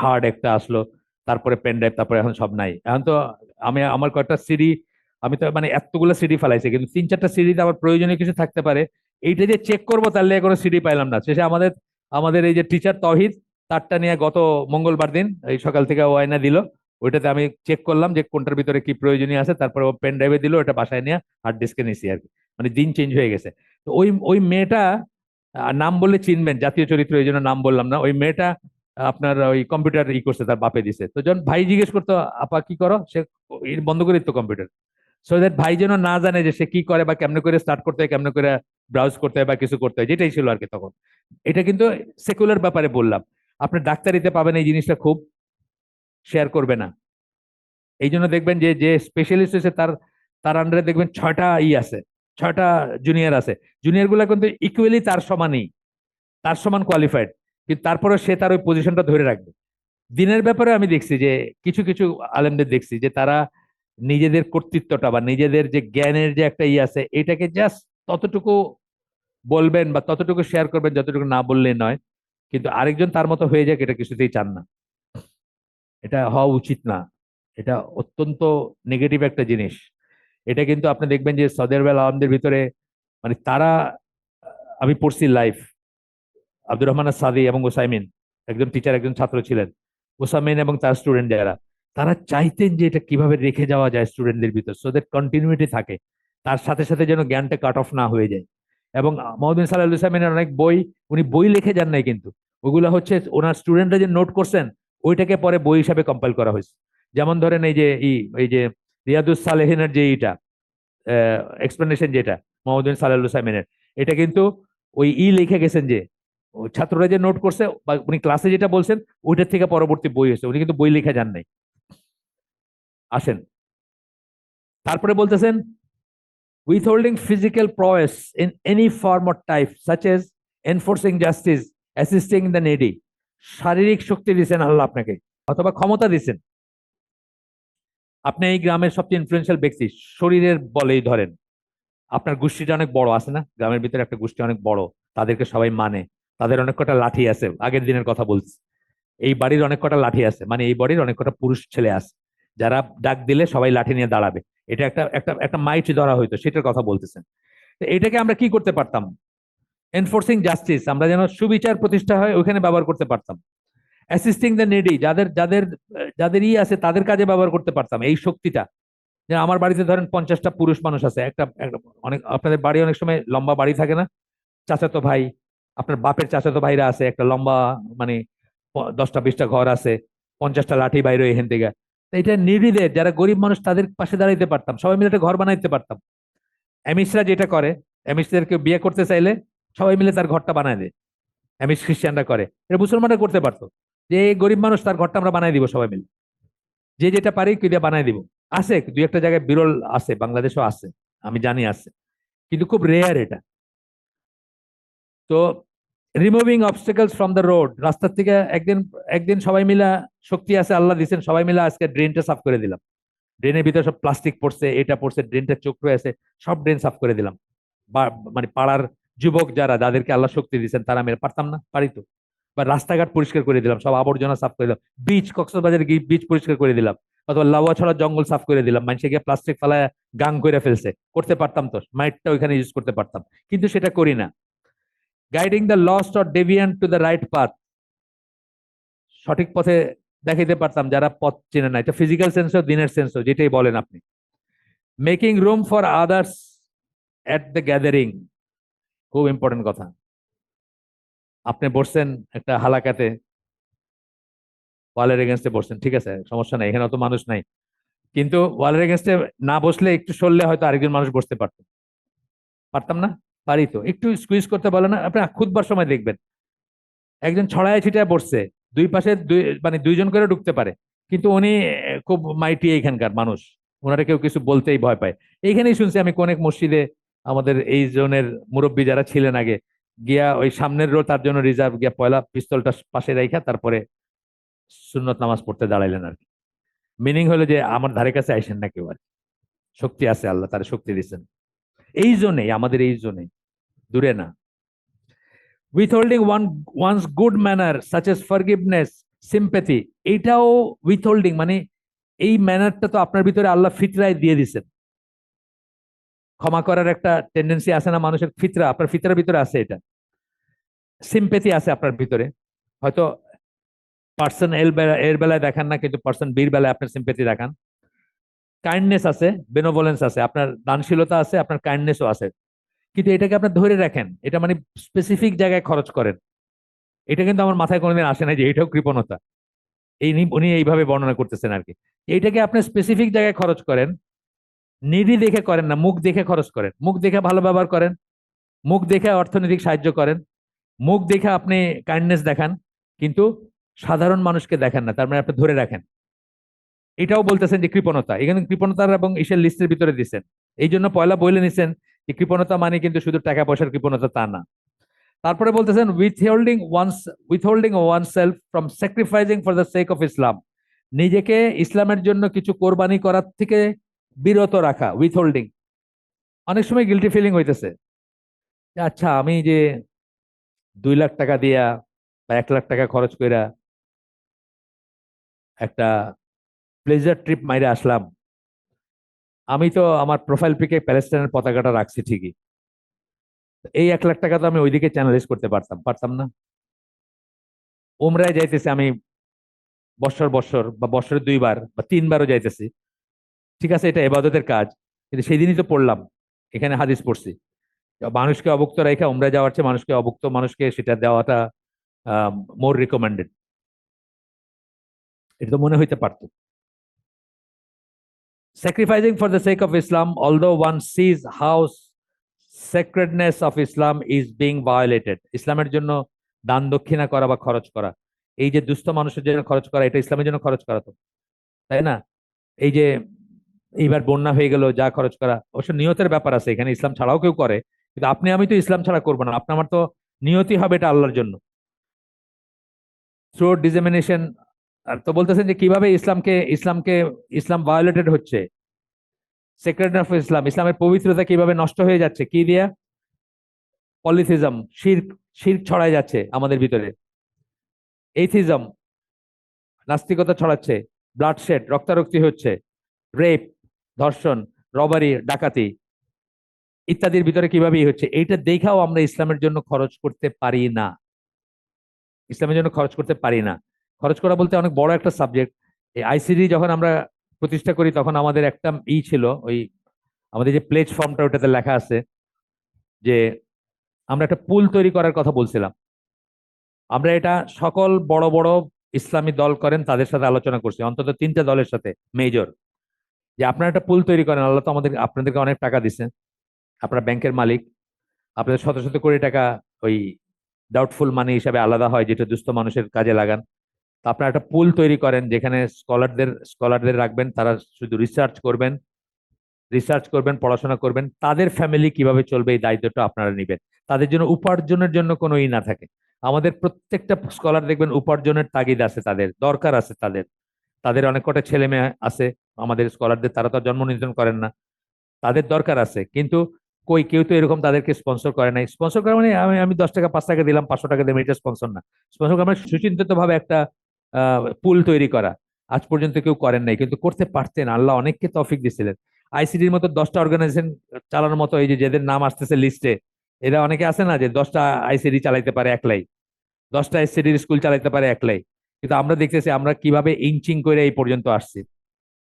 [SPEAKER 1] হার্ড একটা আসলো, তারপরে পেন ড্রাইভ, তারপরে এখন সব নাই। এখন তো আমি আমার কয়েকটা সিডি, আমি তো মানে এতগুলো সিডি ফালাইছি, কিন্তু 3-4টা সিডিতে আবার প্রয়োজনীয় কিছু থাকতে পারে, এইটা যে চেক করবো তাহলে কোনো সিডি পাইলাম না। শেষে আমাদের আমাদের এই যে টিচার তহিদ, তারটা নিয়ে গত মঙ্গলবার দিন এই সকাল থেকে ওয়াইনা দিল, ওইটাতে আমি চেক করলাম যে কোনটার ভিতরে কি প্রয়োজনীয় আছে, তারপরে ও পেন ড্রাইভে দিল, ওটা বাসায় নিয়ে হার্ড ডিস্কে নিছি আর কি। মানে দিন চেঞ্জ হয়ে গেছে। তো ওই ওই মেয়েটা, নাম বললে চিনবেন, জাতীয় চরিত্র, এই জন্য নাম বললাম না। ওই মেয়েটা আপনার ওই কম্পিউটার করছে, তার বাপে দিছে। তো যখন ভাই জিজ্ঞেস করতো আপা কি করো, সে বন্ধ করে দিত কম্পিউটার, সো দ্যাট ভাই যেন না জানে যে সে কি করে বা কেমনে করে স্টার্ট করতে হয়, কেমনে করে ব্রাউজ করতে হয় বা কিছু করতে হয়, যেটাই ছিল আর কি তখন। এটা কিন্তু সেকুলার ব্যাপারে বললাম। আপনি ডাক্তারিতে পাবেন এই জিনিসটা খুব, শেয়ার করবে না। এই জন্য দেখবেন যে যে স্পেশালিস্ট হয়েছে তার তার আন্ডারে দেখবেন 6টা আছে, 6টা জুনিয়র আছে। জুনিয়র গুলা কিন্তু ইকুয়ালি তার সমানই, তার সমান কোয়ালিফাইড, কিন্তু তারপরে সে তার ওই পজিশনটা ধরে রাখবে। দিনের ব্যাপারে আমি দেখছি যে কিছু কিছু আলেমদের দেখছি যে তারা নিজেদের কর্তৃত্বটা বা নিজেদের যে জ্ঞানের যে একটা আছে, এটাকে জাস্ট ততটুকু বলবেন বা ততটুকু শেয়ার করবেন যতটুকু না বললে নয়। কিন্তু আরেকজন তার মতো হয়ে যাক, এটা কিছুতেই চান না। এটা হওয়া উচিত না। এটা অত্যন্ত নেগেটিভ একটা জিনিস। এটা কিন্তু আপনি দেখবেন যে সৌদি আরব আলমদের ভিতরে, মানে তারা, আমি পড়ছি লাইফ, আব্দুর রহমান সাদি এবং ওসাইমিন, একজন টিচার একজন ছাত্র ছিলেন। ওসামিন এবং তার স্টুডেন্ট যারা, তারা চাইতেন যে এটা কিভাবে রেখে যাওয়া যায় স্টুডেন্টদের ভিতর, সো দ্যাট কন্টিনিউটি থাকে, তার সাথে সাথে যেন জ্ঞানটা কাট অফ না হয়ে যায়। এবং মোহাম্মদ বিন সাল্লাহ ওসাইমিনের অনেক বই, উনি বই লিখে যান নাই কিন্তু, ওগুলো হচ্ছে ওনার স্টুডেন্টরা যে নোট করছেন, ওইটাকে পরে বই হিসাবে কম্পাইল করা হয়েছে। যেমন ধরেন এই যে রিয়াদুস সালেহিনের যে এইটা এক্সপ্লেনেশন যেটা মোহাম্মদ বিন সাল্লাহ ওসাইমিনের, এটা কিন্তু ওই লিখে গেছেন যে ওই ছাত্ররা যে নোট করছে বা উনি ক্লাসে যেটা বলছেন, ওইটার থেকে পরবর্তী বই হয়েছে, উনি কিন্তু বই লিখে যান নাই। আসেন, তারপরে বলতেছেন withholding physical prowess in any form or type such as enforcing justice, assisting the needy। শারীরিক শক্তি দিচ্ছেন আল্লাহ আপনাকে, অথবা ক্ষমতা দিচ্ছেন। আপনি এই গ্রামের সবচেয়ে ইনফ্লুয়েন্সিয়াল ব্যক্তি, শরীরের বলেই ধরেন, আপনার গোষ্ঠীটা অনেক বড় আছে না, গ্রামের ভিতরে একটা গোষ্ঠী অনেক বড়, তাদেরকে সবাই মানে, তাদের অনেক কটা লাঠি আছে, আগের দিনের কথা বলছি। এই বাড়ির অনেক কটা লাঠি আছে, মানে এই বাড়ির অনেক কটা পুরুষ ছেলে আছে, যারা ডাক দিলে সবাই লাঠি নিয়ে দাঁড়াবে। এটা একটা একটা একটা মাইট ধরা হইতো, সেটার কথা বলতেছেন। তো এটাকে আমরা কি করতে পারতাম? এনফোর্সিং জাস্টিস, আমরা যেন সুবিচার প্রতিষ্ঠা হয় ওইখানে ব্যবহার করতে পারতাম। অ্যাসিস্টিং দ্য নিডি, যাদের যাদের যাদের আছে তাদের কাজে ব্যবহার করতে পারতাম এই শক্তিটা। যে আমার বাড়িতে ধরেন 50টা পুরুষ মানুষ আছে, অনেক আপনাদের বাড়ি অনেক সময় লম্বা বাড়ি থাকে না, চাচাতো ভাই, আপনার বাপের চাচাতো ভাইরা আছে, একটা লম্বা, মানে 10টা 20টা ঘর আছে, 50টা লাঠি বাইরে এখান থেকে। তো এটা নিরীদের, যারা গরিব মানুষ, তাদের পাশে দাঁড়াইতে পারতাম, সবাই মিলে একটা ঘর বানাইতে পারতাম। অ্যামিশরা যেটা করে, অ্যামিশদেরকে বিয়ে করতে চাইলে সবাই মিলে তার ঘরটা বানায় দেয়। অ্যামিশ খ্রিস্টানরা করে, এটা মুসলমানরা করতে পারতো, যে এই গরিব মানুষ তার ঘরটা আমরা বানাই দিব সবাই মিলে, যে যেটা পারি কি দিয়ে বানাই দিব। আছে দুই একটা জায়গায়, বিরল আছে, বাংলাদেশও আছে, আমি জানি আছে, কিন্তু খুব রেয়ার এটা। তো removing obstacles from the road, রাস্তার থেকে একদিন একদিন সবাই মিলা, শক্তি আছে আল্লাহ দিচ্ছেন, সবাই মিলে আজকে ড্রেনটা সাফ করে দিলাম। ড্রেনের ভিতরে সব প্লাস্টিক পড়ছে, এটা পড়ছে, ড্রেনটা চোখড়ে আছে, সব ড্রেন সাফ করে দিলাম। বা মানে পাড়ার যুবক যারা, যাদেরকে আল্লাহ শক্তি দিচ্ছেন, তারা মেরে পারতাম না, পারি তো। বা রাস্তাঘাট পরিষ্কার করে দিলাম, সব আবর্জনা সাফ করে দিলাম, বিচ, কক্সবাজারে বিচ পরিষ্কার করে দিলাম, অথবা লাউয়া ছড়া জঙ্গল সাফ করে দিলাম। মানুষে গিয়ে প্লাস্টিক ফেলায় গাং করে ফেলছে, করতে পারতাম তো, মাইটটা ওইখানে ইউজ করতে পারতাম, কিন্তু সেটা করি না। Guiding the lost or deviant to the right path, সঠিক পথে দেখাইতে পারতাম যারা পথ চেনে না, এটা ফিজিক্যাল সেন্সও দিনের সেন্সও যেটাই বলেন আপনি। Making room for others at the gathering, খুব ইম্পর্টেন্ট কথা। আপনি বসছেন একটা হালাকাতে, ওয়ালের এগেনস্টে বসছেন, ঠিক আছে, সমস্যা নাই, এখানে অত মানুষ নাই, কিন্তু ওয়ালের এগেনস্টে না বসলে, একটু সরলে হয়তো আরেকজন মানুষ বসতে পারতো, পারতাম না? পারি তো, একটু স্কুইজ করতে বলে না, আপনি খুদবার সময় দেখবেন একজন ছড়ায় ছিটায় বসছে, দুই পাশে মানে দুইজন করে ঢুকতে পারে, কিন্তু উনি খুব মাইটি এখানকার মানুষ, ওনারা কেউ কিছু বলতেই ভয় পায়। এইখানেই শুনছি আমি কোন এক মসজিদে, আমাদের এই জোনের মুরব্বী যারা ছিলেন আগে, গিয়া ওই সামনের রো তার জন্য রিজার্ভ, গিয়া পয়লা পিস্তলটা পাশে রাইখা তারপরে সুন্নত নামাজ পড়তে দাঁড়াইলেন আর কি। মিনিং হলো যে আমার ধারে কাছে আইসেন না কেউ আর কি। শক্তি আছে, আল্লাহ তার শক্তি দিচ্ছেন এই জন্যই, আমাদের এই জন্যই, দূরে না। Withholding one's good manner such as forgiveness, sympathy, এইটাও উইথহোল্ডিং, মানে এই ম্যানারটা তো আপনার ভিতরে আল্লাহ ফিতরায় দিয়ে দিচ্ছেন। ক্ষমা করার একটা টেন্ডেন্সি আছে না মানুষের, ফিতরা, আপনার ফিতরার ভিতরে আছে এটা। সিম্প্যাথি আছে আপনার ভিতরে, হয়তো পার্সন এর বেলায় দেখান না, কিন্তু পার্সন বির বেলায় আপনার সিম্পেথি দেখান। কাইন্ডনেস আছে, বেনোভোলেন্স আছে, আপনার দানশীলতা আছে, আপনার কাইন্ডনেসও আছে, কিন্তু এটাকে আপনার ধরে রাখেন, এটা মানে স্পেসিফিক জায়গায় খরচ করেন। এটা কিন্তু আমার মাথায় কোনোদিন আসে না যে এটাও কৃপণতা। উনি এইভাবে বর্ণনা করতেছেন আর কি। এইটাকে আপনি স্পেসিফিক জায়গায় খরচ করেন, নিডি দেখে করেন না, মুখ দেখে খরচ করেন, মুখ দেখে ভালো ব্যবহার করেন, মুখ দেখে অর্থনৈতিক সাহায্য করেন, মুখ দেখে আপনি কাইন্ডনেস দেখান, কিন্তু সাধারণ মানুষকে দেখেন না, তার মানে আপনি ধরে রাখেন। এটাও বলতেছেন যে কৃপণতা, এখানে কৃপণতার এবং ইসের লিস্টের ভিতরে দিচ্ছেন। এই জন্য পয়লা বলে নিছেন যে কৃপণতা মানে কিন্তু শুধু টাকা পয়সার কৃপণতা তা না। তারপরে বলতেছেন withholding one self from sacrificing for the sake of Islam, নিজেকে ইসলামের জন্য কিছু কোরবানি করার থেকে বিরত রাখা, উইথহোল্ডিং। অনেক সময় গিলটি ফিলিং হইতেছে যে আচ্ছা আমি যে 2 লাখ টাকা দিয়া বা 1 লাখ টাকা খরচ কইরা একটা প্লেজার ট্রিপ মাইরে আসলাম, আমি তো আমার প্রোফাইল পিকে প্যালেস্টাইনের পতাকাটা রাখছি ঠিকই, এই 1 লাখ টাকা তো আমি ওইদিকে চ্যানেলাইজ করতে পারতাম পারতাম না? উমরায় যাইতেছি আমি বৎসর বৎসর, বা বৎসরে 2 বার বা 3বারও যাইতেছি, ঠিক আছে এটা এবাদতের কাজ, কিন্তু সেই দিনই তো পড়লাম, এখানে হাদিস পড়ছি, মানুষকে অভুক্ত রেখে উমরায় যাওয়ার চেয়ে মানুষকে অভুক্ত মানুষকে সেটা দেওয়াটা মোর রিকমেন্ডেড, এটা তো মনে হইতে পারতো। Sacrificing for the sake of Islam, although one sees how sacredness of Islam is being violated. ইসলামের জন্য দান দক্ষিণা করা বা খরচ করা, এই যে দুস্থ মানুষের জন্য খরচ করা, এটা ইসলামের জন্য খরচ করা তো, তাই না? এই যে এইবার বন্যা হয়ে গেল, যা খরচ করা, অবশ্য নিয়তের ব্যাপার আছে, এখানে ইসলাম ছাড়াও কেউ করে, কিন্তু আপনি আমি তো ইসলাম ছাড়া করবো না, আপনি আমার তো নিয়তি হবে এটা আল্লাহর জন্য। থ্রু ডিজেমিনেশন, তো বলতেছেন যে কিভাবে ইসলামকে ইসলাম ভায়োলেটেড হচ্ছে, সেক্রেট অফ ইসলাম, ইসলামের পবিত্রতা কিভাবে নষ্ট হয়ে যাচ্ছে, কি দিয়া? পলিথিজম, শিরক, শিরক ছড়ায় যাচ্ছে আমাদের ভিতরে, এইথিজম, নাস্তিকতা ছড়াচ্ছে, ব্লাডশেড, রক্তারক্তি হচ্ছে, রেপ, ধর্ষণ, রবারি, ডাকাতি ইত্যাদির ভিতরে কিভাবে হচ্ছে, এইটা দেখাও আমরা ইসলামের জন্য খরচ করতে পারি না, ইসলামের জন্য খরচ করতে পারি না। খরচ করা বলতে অনেক বড় একটা সাবজেক্ট। এই আইসিডি যখন আমরা প্রতিষ্ঠা করি তখন আমাদের একটা ছিল, ওই আমাদের যে প্লেজ ফর্মটা ওটাতে লেখা আছে যে আমরা একটা পুল তৈরি করার কথা বলছিলাম। আমরা এটা সকল বড় বড় ইসলামী দল করেন তাদের সাথে আলোচনা করছি, অন্তত 3টে দলের সাথে মেজর, যে আপনারা একটা পুল তৈরি করেন, আল্লাহ তো আপনাদেরকে অনেক টাকা দিচ্ছেন, আপনারা ব্যাংকের মালিক, আপনাদের শত শত কোটি টাকা ওই ডাউটফুল মানি হিসাবে আলাদা হয় যেটা দুস্থ মানুষের কাজে লাগান। তো আপনারা একটা পুল তৈরি করেন যেখানে স্কলারদের রাখবেন, তারা শুধু রিসার্চ করবেন, পড়াশোনা করবেন, তাদের ফ্যামিলি কিভাবে চলবে এই দায়িত্বটা আপনারা নেবেন, তাদের জন্য উপার্জনের জন্য কোনো ই না থাকে। আমাদের প্রত্যেকটা স্কলার দেখবেন উপার্জনের তাগিদ আছে, তাদের দরকার আছে, তাদের তাদের অনেক কটা ছেলে মেয়ে আছে আমাদের স্কলারদের, তারা তো জন্ম নির্ধারণ করেন না, তাদের দরকার আছে, কিন্তু কেউ তো এরকম তাদেরকে স্পন্সর করে নাই। স্পন্সর করা মানে আমি আমি 10 টাকা 5 টাকা দিলাম, 500 টাকা দিলাম, এটা স্পন্সর না। স্পন্সর করা মানে সুচিন্তিত ভাবে একটা পুল তৈরি করা, আজ পর্যন্ত কেউ করেন নাই, কিন্তু করতে পারতেন, আল্লাহ অনেককে তৌফিক দিছিলেন। আইসিডির মতো 10টা অর্গানাইজেশন চালানোর মতো, এই যে যাদের নাম আসতেছে লিস্টে, এরা অনেকে আছে না যে 10টা আইসিডি চালাইতে পারে একলাই, 10টা আইসিডির স্কুল চালাইতে পারে একলাই, কিন্তু আমরা দেখতেছি আমরা কিভাবে ইঞ্চিং করে এই পর্যন্ত আসছি,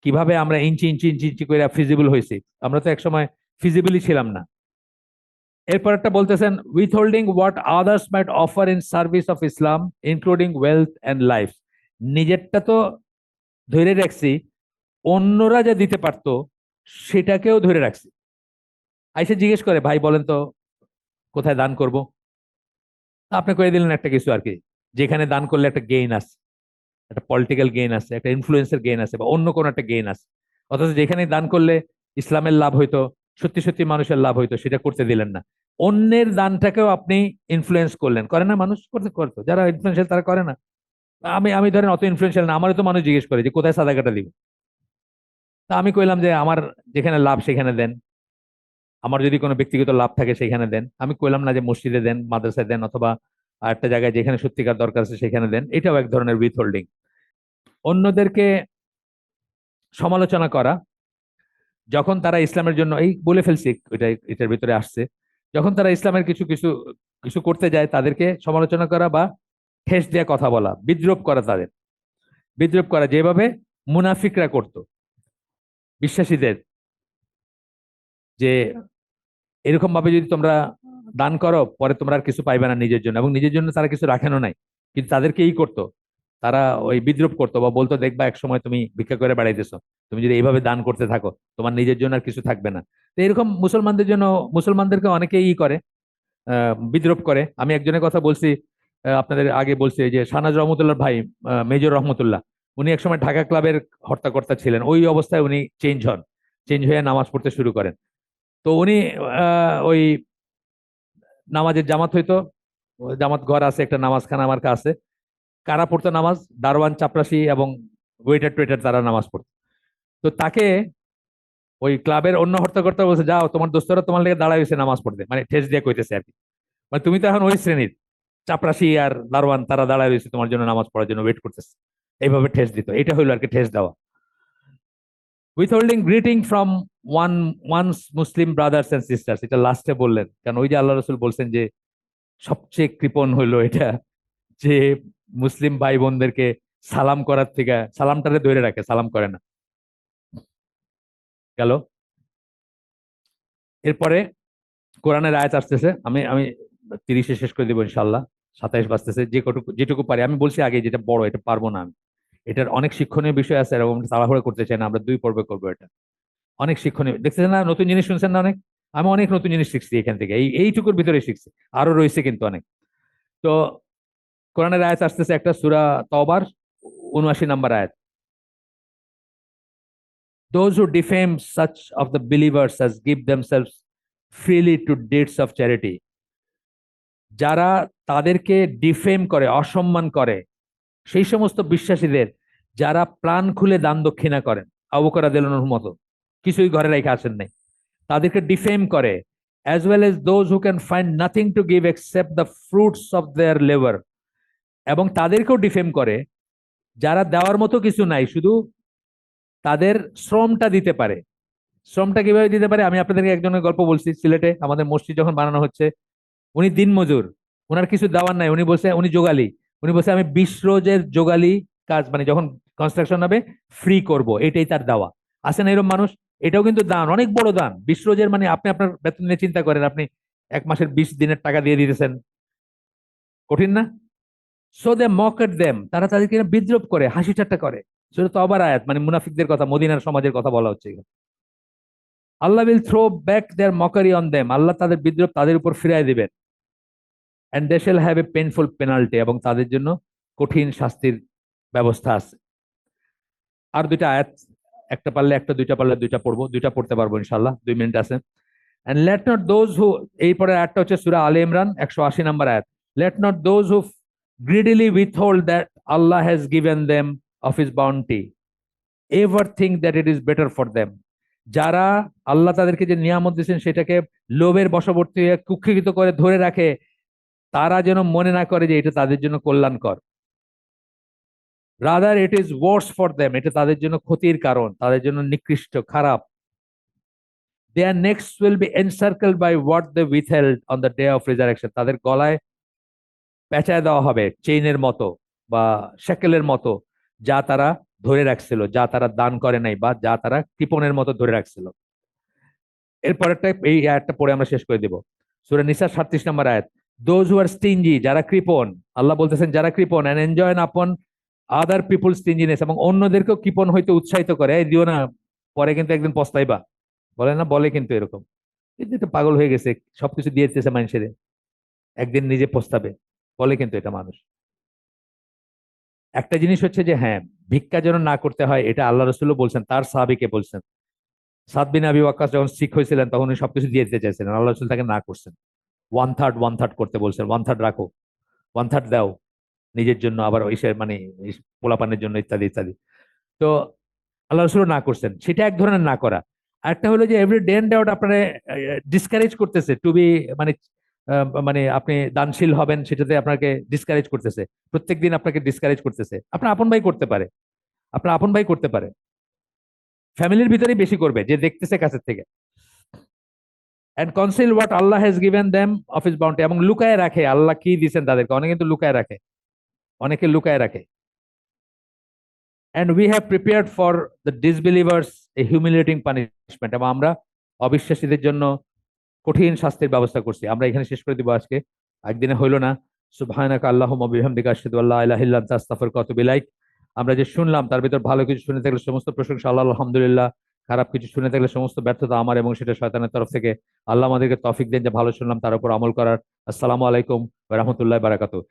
[SPEAKER 1] কিভাবে আমরা ইঞ্চি ইঞ্চি ইঞ্চি ইঞ্চি করে ফিজিবল হয়েছি। আমরা তো একসময় ফিজিবলই ছিলাম না। এরপর একটা বলতেছেন withholding what others might offer in service of Islam including wealth and life, নিজেরটা তো ধরে রাখছি, অন্যরা যা দিতে পারতো সেটাকেও ধরে রাখছি। আইসে জিজ্ঞেস করে ভাই বলেন তো কোথায় দান করব, আপনি করে দিলেন একটা কিছু আর কি, যেখানে দান করলে একটা গেইন আছে, একটা পলিটিক্যাল গেইন আছে, একটা ইনফ্লুয়েন্সের গেইন আছে, বা অন্য কোনো একটা গেইন আছে, অথচ যেখানে দান করলে ইসলামের লাভ হইতো, সত্যি সত্যি মানুষের লাভ হইতো, সেটা করতে দিলেন না। অন্যের দানটাকেও আপনি ইনফ্লুয়েন্স করলেন, করে না মানুষ? করতো যারা ইনফ্লুয়েন্সিয়াল তারা করে না? আমি আমি ধরেন অত ইনফ্লুয়েন্সিয়াল না, আমারও তো মানুষ জিজ্ঞেস করে যে কোথায় সাদাকাটা দিব, তা আমি কইলাম যে আমার যেখানে লাভ সেখানে দেন, আমার যদি কোনো ব্যক্তিগত লাভ থাকে সেখানে দেন, আমি কইলাম না যে মসজিদে দেন, মাদ্রাসায় দেন, অথবা একটা জায়গায় যেখানে সত্যিকার দরকার আছে সেখানে দেন, এটাও এক ধরনের উইথ হোল্ডিং। অন্যদেরকে সমালোচনা করা, যখন তারা ইসলামের জন্য, এই বলে ফেলছি এটা এটার ভিতরে আসছে, যখন তারা ইসলামের কিছু কিছু কিছু করতে যায় তাদেরকে সমালোচনা করা বা ঠেস দিয়ে কথা বলা, বিদ্রূপ করা, তাদের বিদ্রূপ করা যেভাবে মুনাফিকরা করত বিশ্বাসীদের, যে এরকম ভাবে যদি তোমরা দান করো পরে তোমরা আর কিছু পাইবে না নিজের জন্য, এবং নিজের জন্য তারা কিছু রাখেনও নাই, কিন্তু তাদেরকে এই করতো, তারা ওই বিদ্রূপ করতো বা বলতো দেখবা এক সময় তুমি ভিক্ষা করে বেড়াইতেছো, তুমি যদি এইভাবে দান করতে থাকো তোমার নিজের জন্য আর কিছু থাকবে না। তো এরকম মুসলমানদের জন্য, মুসলমানদেরকে অনেকেই করে, বিদ্রূপ করে। আমি একজনের কথা বলছি, আপনাদের আগে বলছি, যে শাহনাজ রহমতুল্লাহ ভাই, মেজর রহমতুল্লাহ, উনি একসময় ঢাকা ক্লাবের হর্তাকর্তা ছিলেন। ওই অবস্থায় উনি চেঞ্জ হন, চেঞ্জ হয়ে নামাজ পড়তে শুরু করেন। তো উনি ওই নামাজের জামাত হইতো, ওই জামাত ঘর আছে একটা, নামাজখানা আমার কাছে, কারা পড়তো নামাজ, দারোয়ান, চাপরাশি এবং ওয়েটার টোয়েটার, তারা নামাজ পড়তো। তো তাকে ওই ক্লাবের অন্য হর্তাকর্তা বলছে, যাও তোমার দোস্তরা তোমার লেগে দাঁড়ায় হয়েছে নামাজ পড়তে, মানে ঠেস দিয়ে কইতেছে আর কি, মানে তুমি তো এখন ওই শ্রেণীর, চাপরাশি আর দারোয়ান তারা দাঁড়ায় রয়েছে তোমার জন্য নামাজ পড়ার জন্য ওয়েট করতেছে, এইভাবে ঠেস দিত। এটা হইলো আর কি ঠেস দেওয়া। Withholding greeting from one's Muslim brothers and sisters, এটা লাস্টে বললেন, কারণ ওই যে আল্লাহ রসুল বলছেন যে সবচেয়ে কৃপণ হইলো এটা, যে মুসলিম ভাই বোনদেরকে সালাম করার থেকে সালামটারে ধরে রাখে, সালাম করে না। গেল। এরপরে কোরআনের আয়াত আসতেছে, আমি আমি 30-এ শেষ করে দেবো ইনশাল্লাহ, 27 বাজতেছে, যেটুকু যেটুকু পারি। আমি বলছি আগে, যেটা বড় এটা পারবো না আমি, এটার অনেক শিক্ষণীয় বিষয় আছে, এরকম তাড়াহুড়ো করতে চাই না, আমরা 2 পর্বে করবো এটা। অনেক শিক্ষণীয় দেখতেছেন না, নতুন জিনিস শুনছেন না অনেক, আমি অনেক নতুন জিনিস শিখছি এখান থেকে, এইটুকুর ভিতরে শিখছি, আরো রয়েছে কিন্তু অনেক। তো কোরআনের আয়াত আসতেছে একটা, সূরা তওবার 79 নম্বর আয়াত, those who defame such of the believers as give themselves freely to deeds of charity, যারা তাদেরকে ডিফেম করে, অসম্মান করে, সেই সমস্ত বিশ্বাসীদের যারা প্রাণ খুলে দান দক্ষিণা করেন, আবু বকর রাদিয়াল্লাহু আনহুর মতো, কিছুই ঘরে রেখে আসেন নাই, তাদেরকে ডিফেম করে, as well as those who can find nothing to give except the fruits of their labor, এবং তাদেরকেও ডিফেম করে যারা দেওয়ার মতো কিছু নাই, শুধু তাদের শ্রমটা দিতে পারে। শ্রমটা কিভাবে দিতে পারে, আমি আপনাদেরকে একজনের গল্প বলছি, সিলেটে আমাদের মসজিদ যখন বানানো হচ্ছে, উনি দিনমজুর, ওনার কিছু দেওয়ার নাই, উনি বলছে, উনি যোগালি, উনি বলছে আমি 20 রোজের যোগালি কাজ, মানে যখন কনস্ট্রাকশন হবে ফ্রি করব, এটাই তার দেওয়া। আছে না এরকম মানুষ? এটাও কিন্তু দান, অনেক বড় দান। 20 রোজের মানে আপনি আপনার বেতন নিয়ে চিন্তা করেন, আপনি এক মাসের 20 দিনের টাকা দিয়ে দিতেছেন, কঠিন না? সো দে মকেড দেম, তারা তাদেরকে বিদ্রুপ করে, হাসি ঠাট্টা করে। সেটা তো আবার আয়াত, মানে মুনাফিকদের কথা, মদিনার সমাজের কথা বলা হচ্ছে। Allah will throw back their mockery on them, আল্লাহ তাদের বিদ্রুপ তাদের উপর ফিরিয়ে দিবেন। And they shall have a painful penalty, এবং তাদের জন্য কঠিন শাস্তির ব্যবস্থা আছে। আর 2টা আয়াত, একটা পারলে একটা, 2টা পারলে 2টা পড়বো, 2টা পড়তে পারবো ইনশাল্লাহ, 2 মিনিট আছে। And let not those who, এই পরের আয়াতটা হচ্ছে সূরা আলে ইমরান 180 নম্বর আয়াত, let not those who greedily withhold that Allah has given them of his bounty ever think that it is better for them, যারা আল্লাহ তাদেরকে যে নিয়ামত দিয়েছেন সেটাকে লোভের বশবর্তী হয়ে কুক্ষিগত করে ধরে রাখে, তারা যেন মনে না করে যে এটা তাদের জন্য কল্যাণকর। Rather it is worse for them, এটা তাদের জন্য ক্ষতির কারণ, তাদের জন্য নিকৃষ্ট, খারাপ। Their necks will be encircled by what they withheld on the day of resurrection, তাদের গলায় পেঁচায় দেওয়া হবে চেইনের মতো বা শেকেলের মতো, যা তারা ধরে রাখছিল, যা তারা দান করে নাই, বা যা তারা কৃপণের মতো ধরে রাখছিল। এরপরেরটা, এই আয়াতটা পড়ে আমরা শেষ করে দিব, সূরা নিসা 37 নম্বর আয়াত, দোজ হু আর স্টিঞ্জি, যারা কৃপণ, আল্লাহ বলতেছেন যারা কৃপণ, এন্ড এনজয় আপন আদার পিপল স্টিঞ্জিনেস, এবং অন্যদেরকেও কৃপণ হইতে উৎসাহিত করে, এই দিও না পরে কিন্তু একদিন পস্তাইবা, বলে না, বলে কিন্তু এরকম, কিন্তু এটা পাগল হয়ে গেছে, সবকিছু দিয়ে দিতেছে মানুষের, একদিন নিজে পস্তাবে, বলে কিন্তু এটা মানুষ। একটা জিনিস হচ্ছে যে হ্যাঁ, ভিক্ষা যেন না করতে হয়, এটা আল্লাহ রসুলও বলছেন, তার সাহাবীকে বলছেন। সাদ বিন আবি ওয়াক্কাস যখন শিখ হয়েছিলেন তখন উনি সবকিছু দিয়ে দিতে চাইছিলেন, আল্লাহ রসুল তাকে না করছেন, 1/3 করতে বলছেন, 1/3 রাখো, 1/3 দাও নিজের জন্য, আবার ইসের মানে পোলাপানের জন্য, ইত্যাদি ইত্যাদি। তো আল্লাহ রসুল না করছেন, সেটা এক ধরনের না করা। আরেকটা হলো যে এভরি ডে এন্ড আউট আপনার ডিসকারেজ করতেছে টু বি, মানে মানে আপনি দানশীল হবেন সেটাতে আপনাকে ডিসকারেজ করতেছে, প্রত্যেকদিন আপনাকে ডিসকারেজ করতেছে। আপনার আপন ভাই করতে পারে, আপনার আপন ভাই করতে পারে, ফ্যামিলির ভিতরেই বেশি করবে যে দেখতেছে কাছের থেকে। And conceal what Allah has given them of his bounty, এবং লুকায় রাখে আল্লাহ কি দিয়েছেন তাদেরকে, অনেকে কিন্তু লুকায় রাখে, অনেকে লুকায় রাখে। And we have prepared for the disbelievers A humiliating punishment, এবং আমরা অবিশ্বাসীদের জন্য কঠিন শাস্তির ব্যবস্থা করছি। আমরা এখানে শেষ করে দিব আজকে, একদিনে হইল না। সুবহানাকা আল্লাহুম্মা বিহামদিকা আশহাদু আল্লা ইলাহা ইল্লা আনতা আস্তাগফিরুকা ওয়া আতুবু ইলাইক। আমরা যে শুনলাম তার ভিতর ভালো কিছু শুনে থাকলে সমস্ত প্রশংসা আল্লাহ, আলহামদুলিল্লাহ। খারাপ কিছু শুনে থাকলে সমস্ত ব্যর্থতা আমার, এবং সেটা শয়তানের তরফ থেকে। আল্লাহ আমাদেরকে তৌফিক দেন যে ভালো শুনলাম তার উপর আমল করার। আসসালামু আলাইকুম ওয়া রাহমাতুল্লাহি ওয়া বারাকাতুহু।